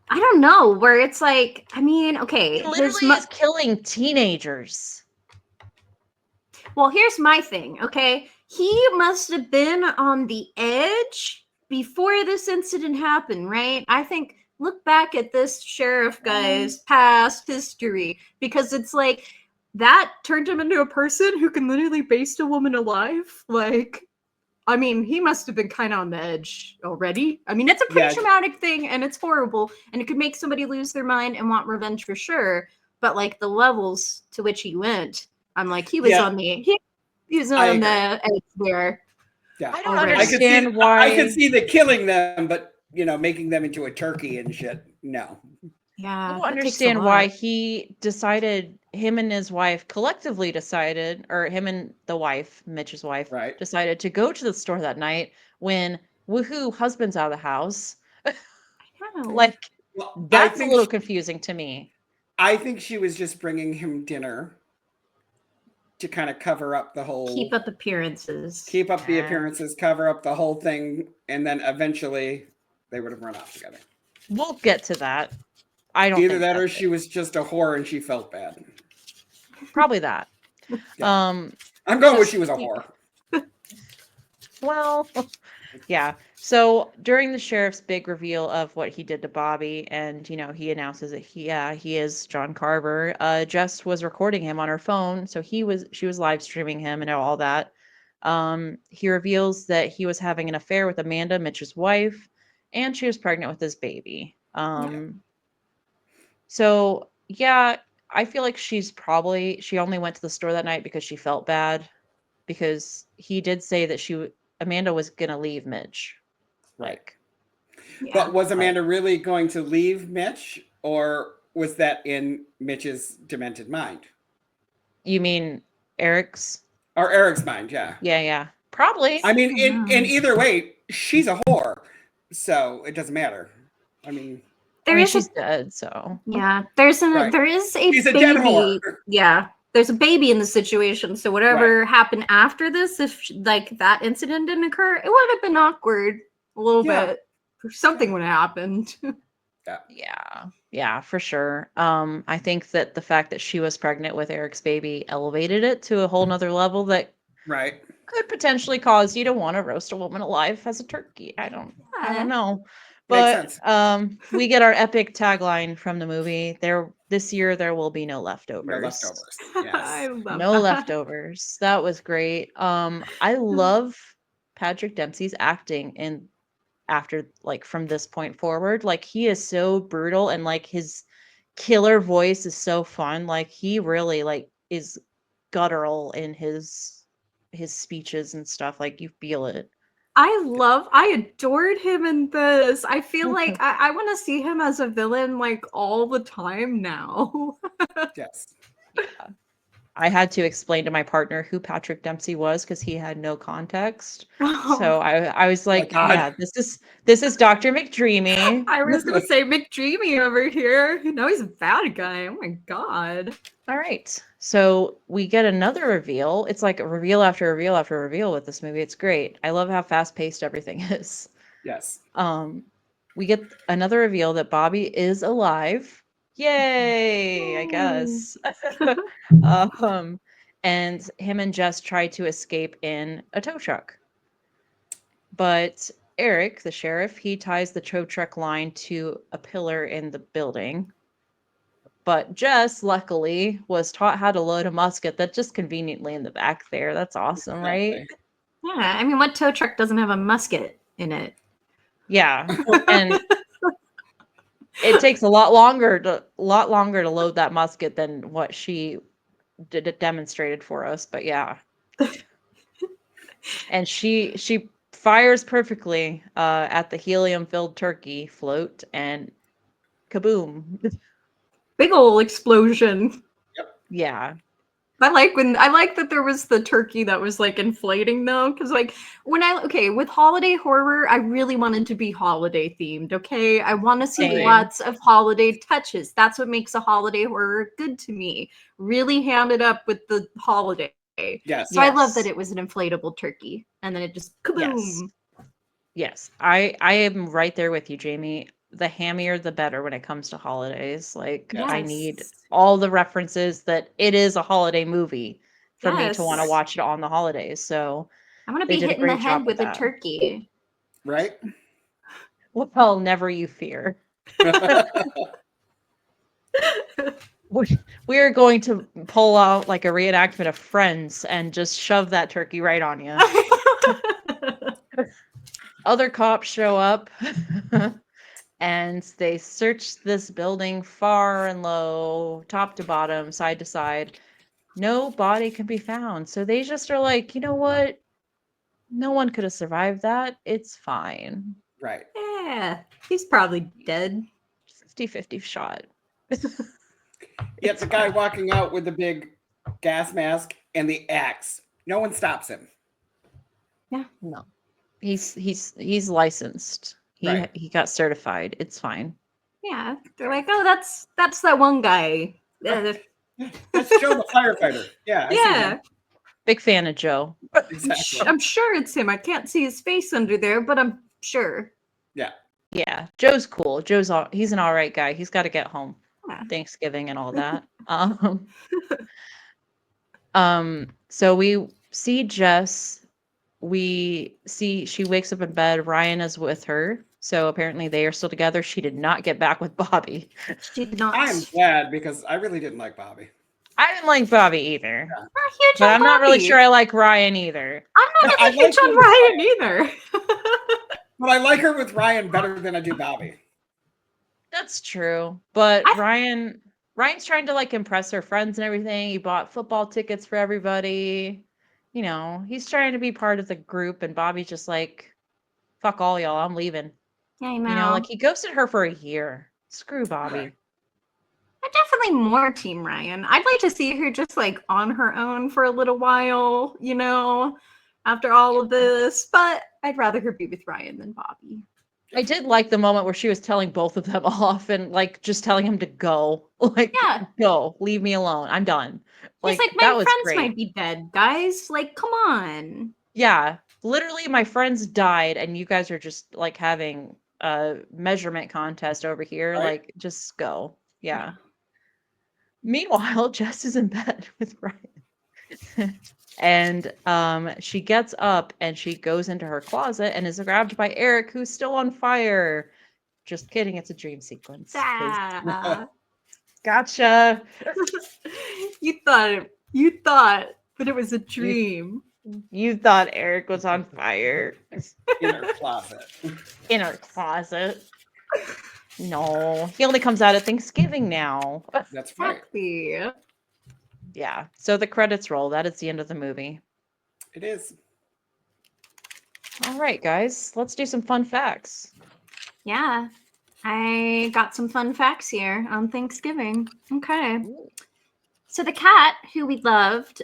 I don't know, where it's like, I mean, okay. He literally is killing teenagers. Well, here's my thing, okay? He must have been on the edge before this incident happened, right? I think look back at this sheriff guy's past history, because it's like that turned him into a person who can literally baste a woman alive. Like, I mean, he must have been kind of on the edge already. I mean, it's a pretty traumatic thing, and it's horrible, and it could make somebody lose their mind and want revenge for sure. But like the levels to which he went, I'm like, he was on the edge there. Yeah, I don't understand why. I why. could see the killing them, but making them into a turkey and shit. No. Yeah, I don't understand why he decided, him and his wife collectively decided, or him and the wife, Mitch's wife, Right. decided to go to the store that night when woohoo, husband's out of the house. Like, Well, that's a little confusing to me. I think she was just bringing him dinner to kind of cover up the whole... Keep up appearances. Cover up the whole thing, and then eventually they would have run off together. We'll get to that. I don't Either think that or she was just a whore and she felt bad. Probably that. Yeah. I'm going with she was a whore. Well, yeah. So during the sheriff's big reveal of what he did to Bobby, and he announces that he is John Carver. Jess was recording him on her phone, so she was live streaming him and all that. He reveals that he was having an affair with Amanda, Mitch's wife, and she was pregnant with his baby. So yeah, I feel like she only went to the store that night because she felt bad, because he did say that Amanda was gonna leave Mitch. Right. But was Amanda really going to leave Mitch, or was that in Mitch's demented mind? You mean Eric's? Or Eric's mind, yeah. Yeah. Probably. I mean, in either way, she's a whore, so it doesn't matter. I mean, she's dead, so yeah. There is a she's baby. A dead whore. Yeah, there's a baby in the situation. So whatever happened after this, if that incident didn't occur, it would have been awkward a little bit. Something would have happened. Yeah, for sure. I think that the fact that she was pregnant with Eric's baby elevated it to a whole nother level that could potentially cause you to want to roast a woman alive as a turkey. I don't know. But we get our epic tagline from the movie. This year there will be no leftovers. No leftovers. Yes. I love No that. leftovers. That was great. I love Patrick Dempsey's acting after from this point forward. Like, he is so brutal, and his killer voice is so fun. Like, he really is guttural in his speeches and stuff. Like, you feel it. I adored him in this. I feel like I want to see him as a villain all the time now. Yes. Yeah. I had to explain to my partner who Patrick Dempsey was because he had no context. So I was like, yeah, this is Dr. McDreamy. I was gonna say McDreamy over here. No, he's a bad guy. Oh my god. All right. So we get another reveal. It's like a reveal after reveal after reveal with this movie. It's great. I love how fast-paced everything is. Yes. We get another reveal that Bobby is alive. Yay, I guess. And him and Jess try to escape in a tow truck. But Eric, the sheriff, he ties the tow truck line to a pillar in the building. But Jess, luckily, was taught how to load a musket that's just conveniently in the back there. That's awesome, right? Exactly. Yeah, I mean, what tow truck doesn't have a musket in it? Yeah. And it takes a lot longer to load that musket than what she demonstrated for us, but yeah. And she fires perfectly at the helium-filled turkey float, and kaboom. Big ol' explosion. Yeah. I like that there was the turkey that was like inflating though, because like with holiday horror, I really wanted to be holiday themed. Okay, I want to see Same. lots of holiday touches. That's what makes a holiday horror good to me. Really ham it up with the holiday. Yes. So I love that Yes. it was an inflatable turkey, and then it just Yes. kaboom. Yes. I am right there with you, Jamie. The hammier the better when it comes to holidays. Like, I need Yes, all the references that it is a holiday movie for me to want to yes. watch it on the holidays. So I want to they be did a hit in the great job head with with a that. turkey. Right? Well, never you fear. We are going to pull out like a reenactment of Friends and just shove that turkey right on you. Other cops show up and they search this building far and low, top to bottom, side to side. No body can be found. So they just are like, you know what? No one could have survived that. It's fine. Right. Yeah, he's probably dead. 50-50 shot. Yet It's the guy fine. walking out with the big gas mask and the axe, no one stops him. No. He's licensed. Right. He got certified. It's fine. Yeah, they're like, oh, that's that one guy. Yeah, that's Joe the firefighter. Yeah, I see Yeah, him. Big fan of Joe. Exactly. I'm sure it's him. I can't see his face under there, but I'm sure. Yeah. Yeah, Joe's cool. He's an all right guy. He's got to get home. Yeah. Thanksgiving and all that. So we see Jess. We see she wakes up in bed. Ryan is with her. So apparently they are still together. She did not get back with Bobby. She did not. I'm glad because I really didn't like Bobby. I didn't like Bobby either. Yeah. Not huge But on I'm not really Bobby. sure I like Ryan either. I'm not I really huge like on him. Ryan either. But I like her with Ryan better than I do Bobby. That's true. But I- Ryan's trying to like impress her friends and everything. He bought football tickets for everybody. You know, he's trying to be part of the group, and Bobby's just like, fuck all y'all, I'm leaving. I You know, know. like he ghosted her for a year. Screw Bobby. Right. I'm definitely more Team Ryan. I'd like to see her just like on her own for a little while, after all of this. But I'd rather her be with Ryan than Bobby. I did like the moment where she was telling both of them off and like just telling him to go. Like, Yeah. go, leave me alone. I'm done. She's like, that my was friends great. might be dead, guys. Like, come on. Yeah, literally my friends died and you guys are just like having a measurement contest over here. Right. Like, just go. Yeah. Meanwhile, Jess is in bed with Ryan. And she gets up and she goes into her closet and is grabbed by Eric, who's still on fire. Just kidding, it's a dream sequence. 'cause- Ah. Gotcha. you thought that it was a dream. You thought Eric was on fire In her closet. in her closet. No, he only comes out at Thanksgiving now. That's right. Exactly. Yeah. So the credits roll. That is the end of the movie. It is. All right, guys, let's do some fun facts. Yeah. I got some fun facts here on Thanksgiving. Okay. Ooh. So the cat who we loved,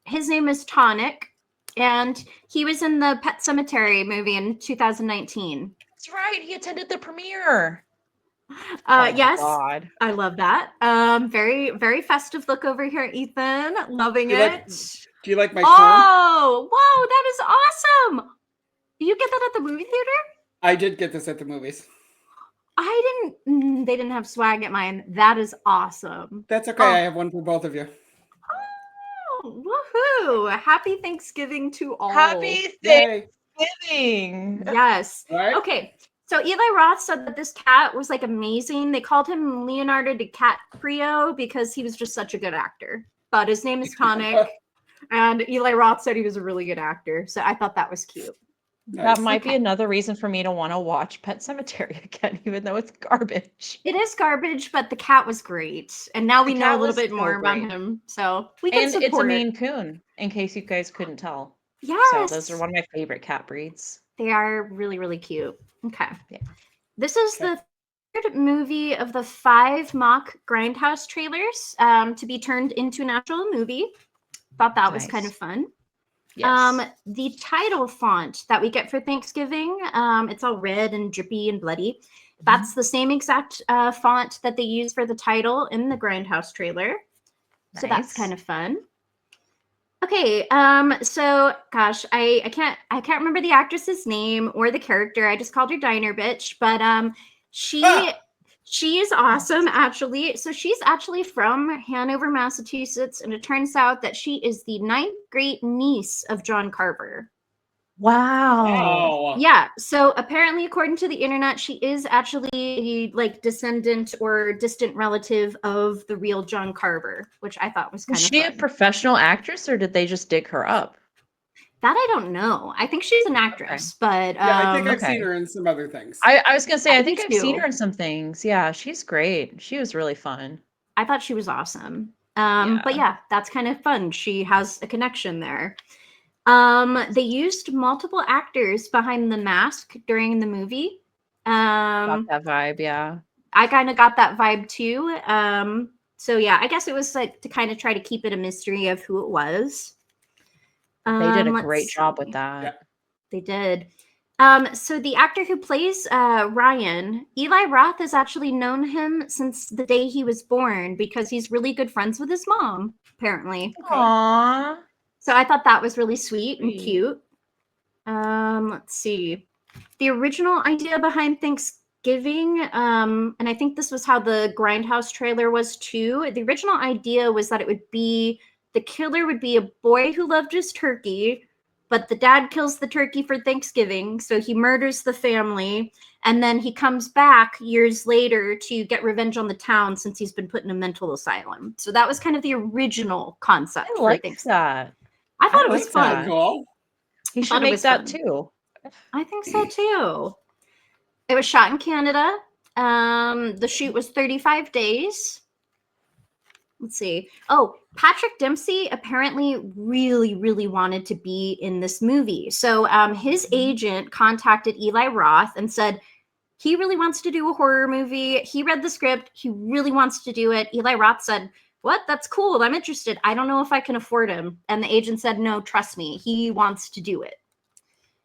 his name is Tonic, and he was in the Pet Cemetery movie in 2019. That's right. He attended the premiere. Yes, God. I love that. Very, very festive look over here, Ethan. Loving Do you it. like- Do you like my corn? Oh, whoa, that is awesome. You get that at the movie theater? I did get this at the movies. They didn't have swag at mine. That is awesome. That's okay. Oh. I have one for both of you. Oh, woohoo. Happy Thanksgiving to all. Happy Yay. Thanksgiving. Yes. Right? Okay. So Eli Roth said that this cat was like amazing. They called him Leonardo DiCaprio because he was just such a good actor. But his name is Tonic, and Eli Roth said he was a really good actor. So I thought that was cute. That Nice. might be Okay. another reason for me to want to watch Pet Sematary again, even though it's garbage. It is garbage, but the cat was great. And now we The know a cat little was bit so more about great. him. So we can And it's a support. Maine Coon, in case you guys couldn't tell. So those are Yes. one of my favorite cat breeds. They are really, really cute. Okay. Yeah. This is Okay. the third movie of the 5 mock Grindhouse trailers to be turned into an actual movie. Thought that was kind of Nice. fun. Yes. The title font that we get for Thanksgiving, it's all red and drippy and bloody. That's the same exact font that they use for the title in the Grindhouse trailer. So that's kind of fun. Okay, so gosh, I can't remember the actress's name or the character. I just called her Diner Bitch, but she is awesome actually. So she's actually from Hanover, Massachusetts, and it turns out that she is the 9th great niece of John Carver. Wow. Wow. Yeah, so apparently according to the internet, she is actually a like descendant or distant relative of the real John Carver, which I thought was kind Was of she a fun. professional actress or did they just dig her up? That I don't know. I think she's an actress, but Yeah, I think I've okay. seen her in some other things. I was gonna say, I me think I've seen too. her in some things. Yeah, she's great. She was really fun. I thought she was awesome. Yeah. But yeah, that's kind of fun. She has a connection there. They used multiple actors behind the mask during the movie. Got that vibe, yeah. I kind of got that vibe too. So yeah, I guess it was like to kind of try to keep it a mystery of who it was. They did a Let's great job with see. that. Yeah. They did. So the actor who plays Ryan, Eli Roth has actually known him since the day he was born because he's really good friends with his mom, apparently. Okay. Aww. So I thought that was really sweet and Sweet. cute. Let's see. The original idea behind Thanksgiving, and I think this was how the Grindhouse trailer was too. The original idea was that it would be the killer would be a boy who loved his turkey, but the dad kills the turkey for Thanksgiving, so he murders the family, and then he comes back years later to get revenge on the town since he's been put in a mental asylum. So that was kind of the original concept I for like Thanksgiving. that. I thought I it was like Pretty that. fun. cool. He I should thought it make was that fun. too. I think so too. It was shot in Canada. The shoot was 35 days. Let's see. Oh, Patrick Dempsey apparently really, really wanted to be in this movie. So his agent contacted Eli Roth and said, he really wants to do a horror movie. He read the script. He really wants to do it. Eli Roth said, what? That's cool. I'm interested. I don't know if I can afford him. And the agent said, no, trust me. He wants to do it.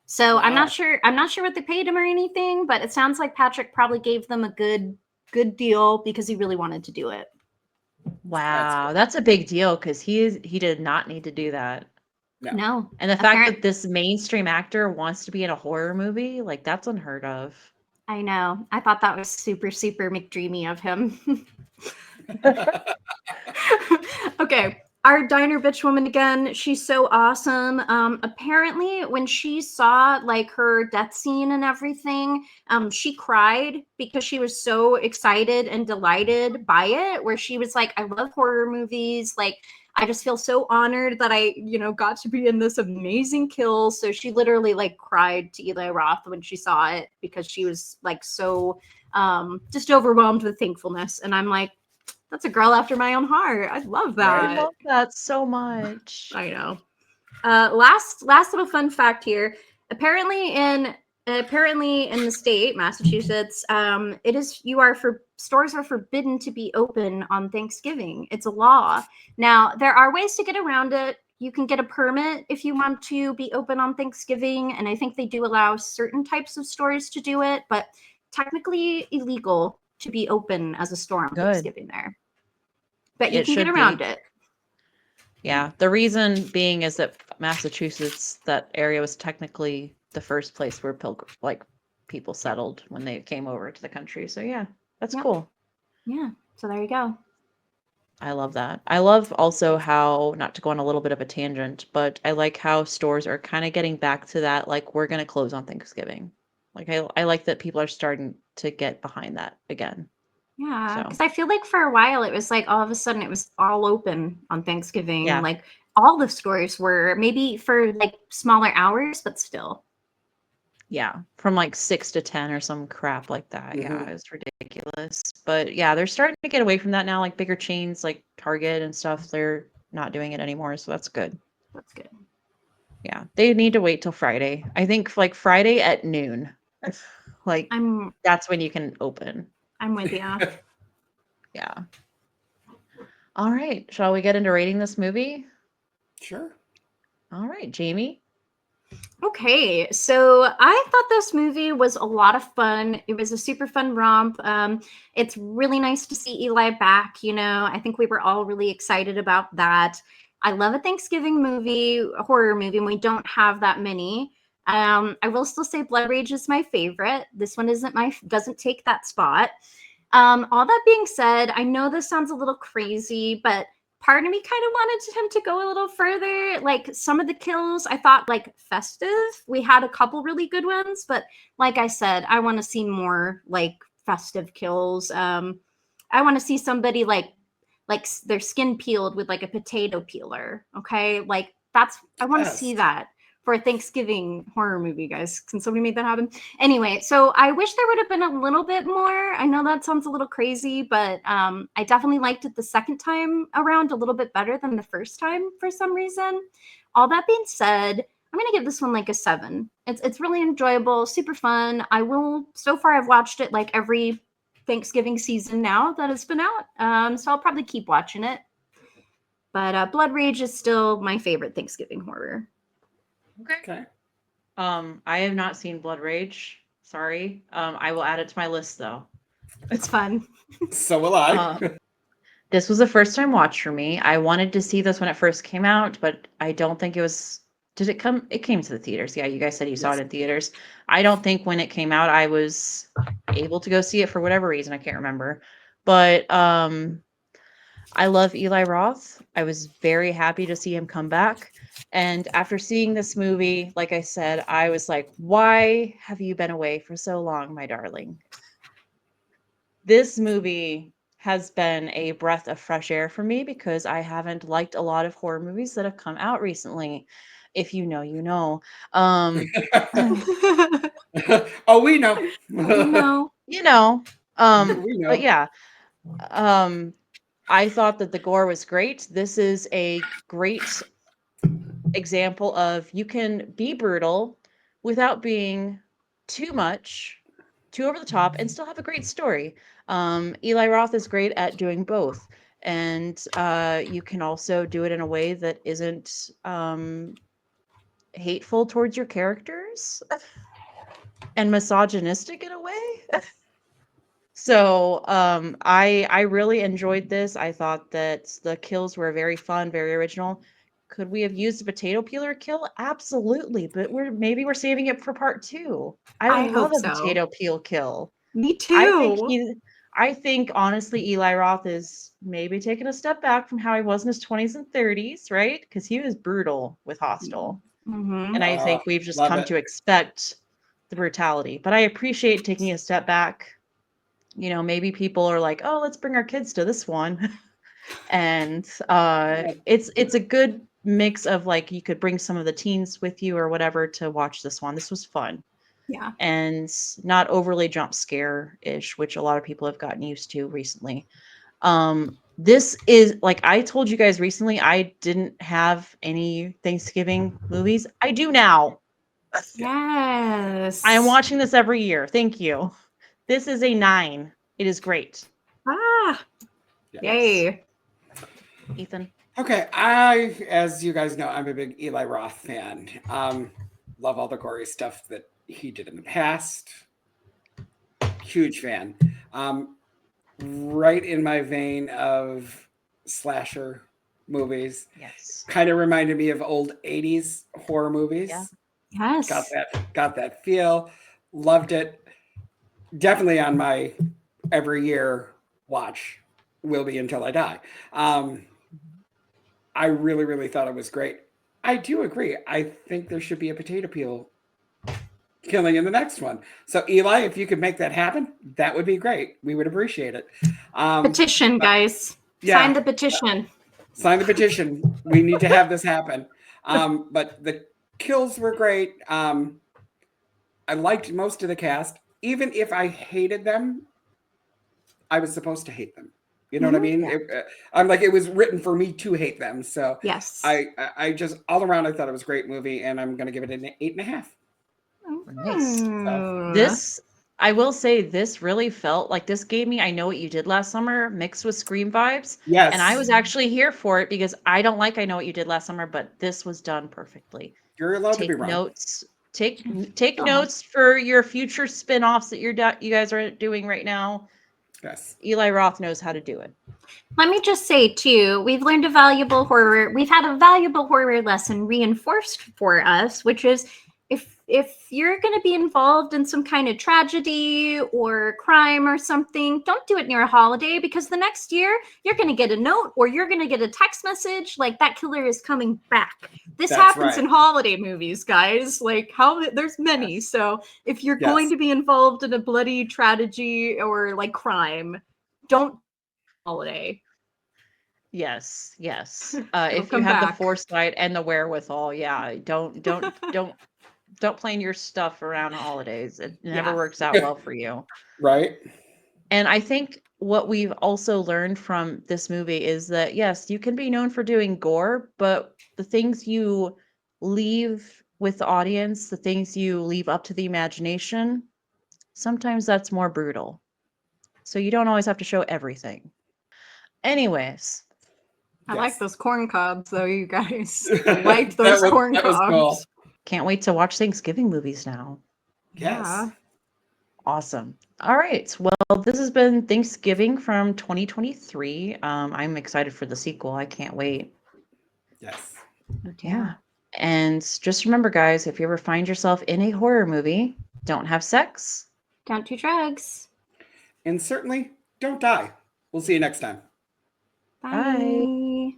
So I'm not Wow. sure what they paid him or anything, but it sounds like Patrick probably gave them a good deal because he really wanted to do it. Wow, cool. that's a big deal because he did not need to do that. No. And the fact that this mainstream actor wants to be in a horror movie, like that's unheard of. I know. I thought that was super, super McDreamy of him. Okay. Our diner bitch woman again. She's so awesome. Apparently, when she saw like her death scene and everything, she cried because she was so excited and delighted by it. Where she was like, "I love horror movies. Like, I just feel so honored that I, got to be in this amazing kill." So she literally like cried to Eli Roth when she saw it because she was like so just overwhelmed with thankfulness. And I'm like, that's a girl after my own heart. I love I Right? that. love that so much. I know. Last little fun fact here. Apparently in the state, Massachusetts, stores are forbidden to be open on Thanksgiving. It's a law. Now, there are ways to get around it. You can get a permit if you want to be open on Thanksgiving, and I think they do allow certain types of stores to do it, but technically illegal to be open as a store on Good. Thanksgiving there. But you It can get should around be. it. Yeah, the reason being is that Massachusetts, that area was technically the first place where people settled when they came over to the country. So yeah, that's Yep. cool. Yeah. So there you go. I love that. I love also how, not to go on a little bit of a tangent, but I like how stores are kind of getting back to that, like we're gonna close on Thanksgiving. Like I like that people are starting to get behind that again. Yeah, So because I feel like for a while it was like all of a sudden it was all open on Thanksgiving. yeah, Like all the stores were, maybe for like smaller hours, but still. yeah, from like 6 to 10 or some crap like that. Yeah, Mhm. it was ridiculous. But yeah, they're starting to get away from that now. Like bigger chains like Target and stuff, they're not doing it anymore. So that's good. That's good. Yeah, they need to wait till Friday. I think like Friday at noon. Like I'm that's when you can open. I'm with you. Yeah. All right. Shall we get into rating this movie? Sure. All right, Jamie. Okay, so I thought this movie was a lot of fun. It was a super fun romp. It's really nice to see Eli back. I think we were all really excited about that. I love a Thanksgiving movie, a horror movie, and we don't have that many. I will still say Blood Rage is my favorite. This one doesn't take that spot. All that being said, I know this sounds a little crazy, but part of me kind of wanted him to go a little further. Like some of the kills, I thought like festive. We had a couple really good ones, but like I said, I want to see more like festive kills. I want to see somebody like their skin peeled with like a potato peeler. Okay, like I want to see Yes. that for a Thanksgiving horror movie, guys. Can somebody make that happen? Anyway, so I wish there would have been a little bit more. I know that sounds a little crazy, but I definitely liked it the second time around a little bit better than the first time for some reason. All that being said, I'm gonna give this one like a 7. It's really enjoyable, super fun. So far I've watched it like every Thanksgiving season now that it's been out. So I'll probably keep watching it. But Blood Rage is still my favorite Thanksgiving horror. Okay. I have not seen Blood Rage. Sorry. I will add it to my list though. It's fun. So will I. Um, this was a first time watch for me. I wanted to see this when it first came out, but I don't think it was. Did it come? It came to the theaters. Yeah, you guys said you saw it Yes. in theaters. I don't think when it came out I was able to go see it for whatever reason. I can't remember. But I love Eli Roth. I was very happy to see him come back. And after seeing this movie, like I said, I was like, why have you been away for so long, my darling? This movie has been a breath of fresh air for me because I haven't liked a lot of horror movies that have come out recently. If you know, you know. Um, Oh, we know. We know. you know. We But know. yeah, um, I thought that the gore was great. This is a great example of you can be brutal without being too much, too over the top, and still have a great story. Eli Roth is great at doing both, and you can also do it in a way that isn't hateful towards your characters and misogynistic in a way. So I really enjoyed this. I thought that the kills were very fun, very original. Could we have used a potato peeler kill? Absolutely, but we're saving it for part 2. I I love hope a so. potato peel kill. Me I think too. he I think honestly Eli Roth is maybe taking a step back from how he was in his 20s and 30s, right? Because he was brutal with Hostel. Mm-hmm. And I think we've just Love come it. to expect the brutality. But I appreciate taking a step back. Maybe people are like, "Oh, let's bring our kids to this one." And it's a good mix of like you could bring some of the teens with you or whatever to watch this one. This was fun Yeah. and not overly jump scare-ish, which a lot of people have gotten used to recently. This is like I told you guys recently, I didn't have any Thanksgiving movies. I do now. I am Yes. watching this every year. Thank you. This is a 9. It is great. Ah, Yes. yay. Ethan. Okay, as you guys know, I'm a big Eli Roth fan. Love all the gory stuff that he did in the past. Huge fan. Right in my vein of slasher movies. Yes. Kind of reminded me of old '80s horror Yeah. movies. Got Yes. that feel. Loved it. Definitely on my every year watch will be until I die. I really, really thought it was great. I do agree. I think there should be a potato peel killing in the next one. So Eli, if you could make that happen, that would be great. We would appreciate it. Petition, guys. Yeah. Sign the petition. Sign the petition. We need to have this happen. But the kills were great. I liked most of the cast. Even if I hated them, I was supposed to hate them. You know what I mean? Yeah. I'm like, it was written for me to hate them. So Yes. I just, all around, I thought it was a great movie, and I'm going to give it an 8.5. Nice. Hmm. This, I will say, this really felt like this gave me I Know What You Did Last Summer mixed with Scream vibes. Yes. And I was actually here for it because I don't like I Know What You Did Last Summer, but this was done perfectly. You're allowed to be Take wrong. notes. Take Oh. notes for your future spin-offs that you guys are doing right now. Yes. Eli Roth knows how to do it. Let me just say, too, we've had a valuable horror lesson reinforced for us, which is if you're going to be involved in some kind of tragedy or crime or something, don't do it near a holiday, because the next year you're going to get a note or you're going to get a text message like that killer is coming back. This That's happens right. in holiday movies, guys. Like, there's many. Yes. So if you're Yes. going to be involved in a bloody tragedy or like crime, don't holiday. Yes. If you come have the back. foresight and the wherewithal, yeah, don't plan your stuff around holidays. It never Yeah. works out well for you. Right? And I think what we've also learned from this movie is that, yes, you can be known for doing gore, but the things you leave with the audience, the things you leave up to the imagination, sometimes that's more brutal. So you don't always have to show everything. Anyways, I Yes. like those corn cobs, though, you guys. I liked those That corn was cobs. cool. can't wait to watch Thanksgiving movies now. Yes. Yeah. Awesome. All right. Well, this has been Thanksgiving from 2023. I'm excited for the sequel. I can't wait. Yes. Yeah. And just remember, guys, if you ever find yourself in a horror movie, don't have sex. Don't do drugs. And certainly don't die. We'll see you next time. Bye. Bye.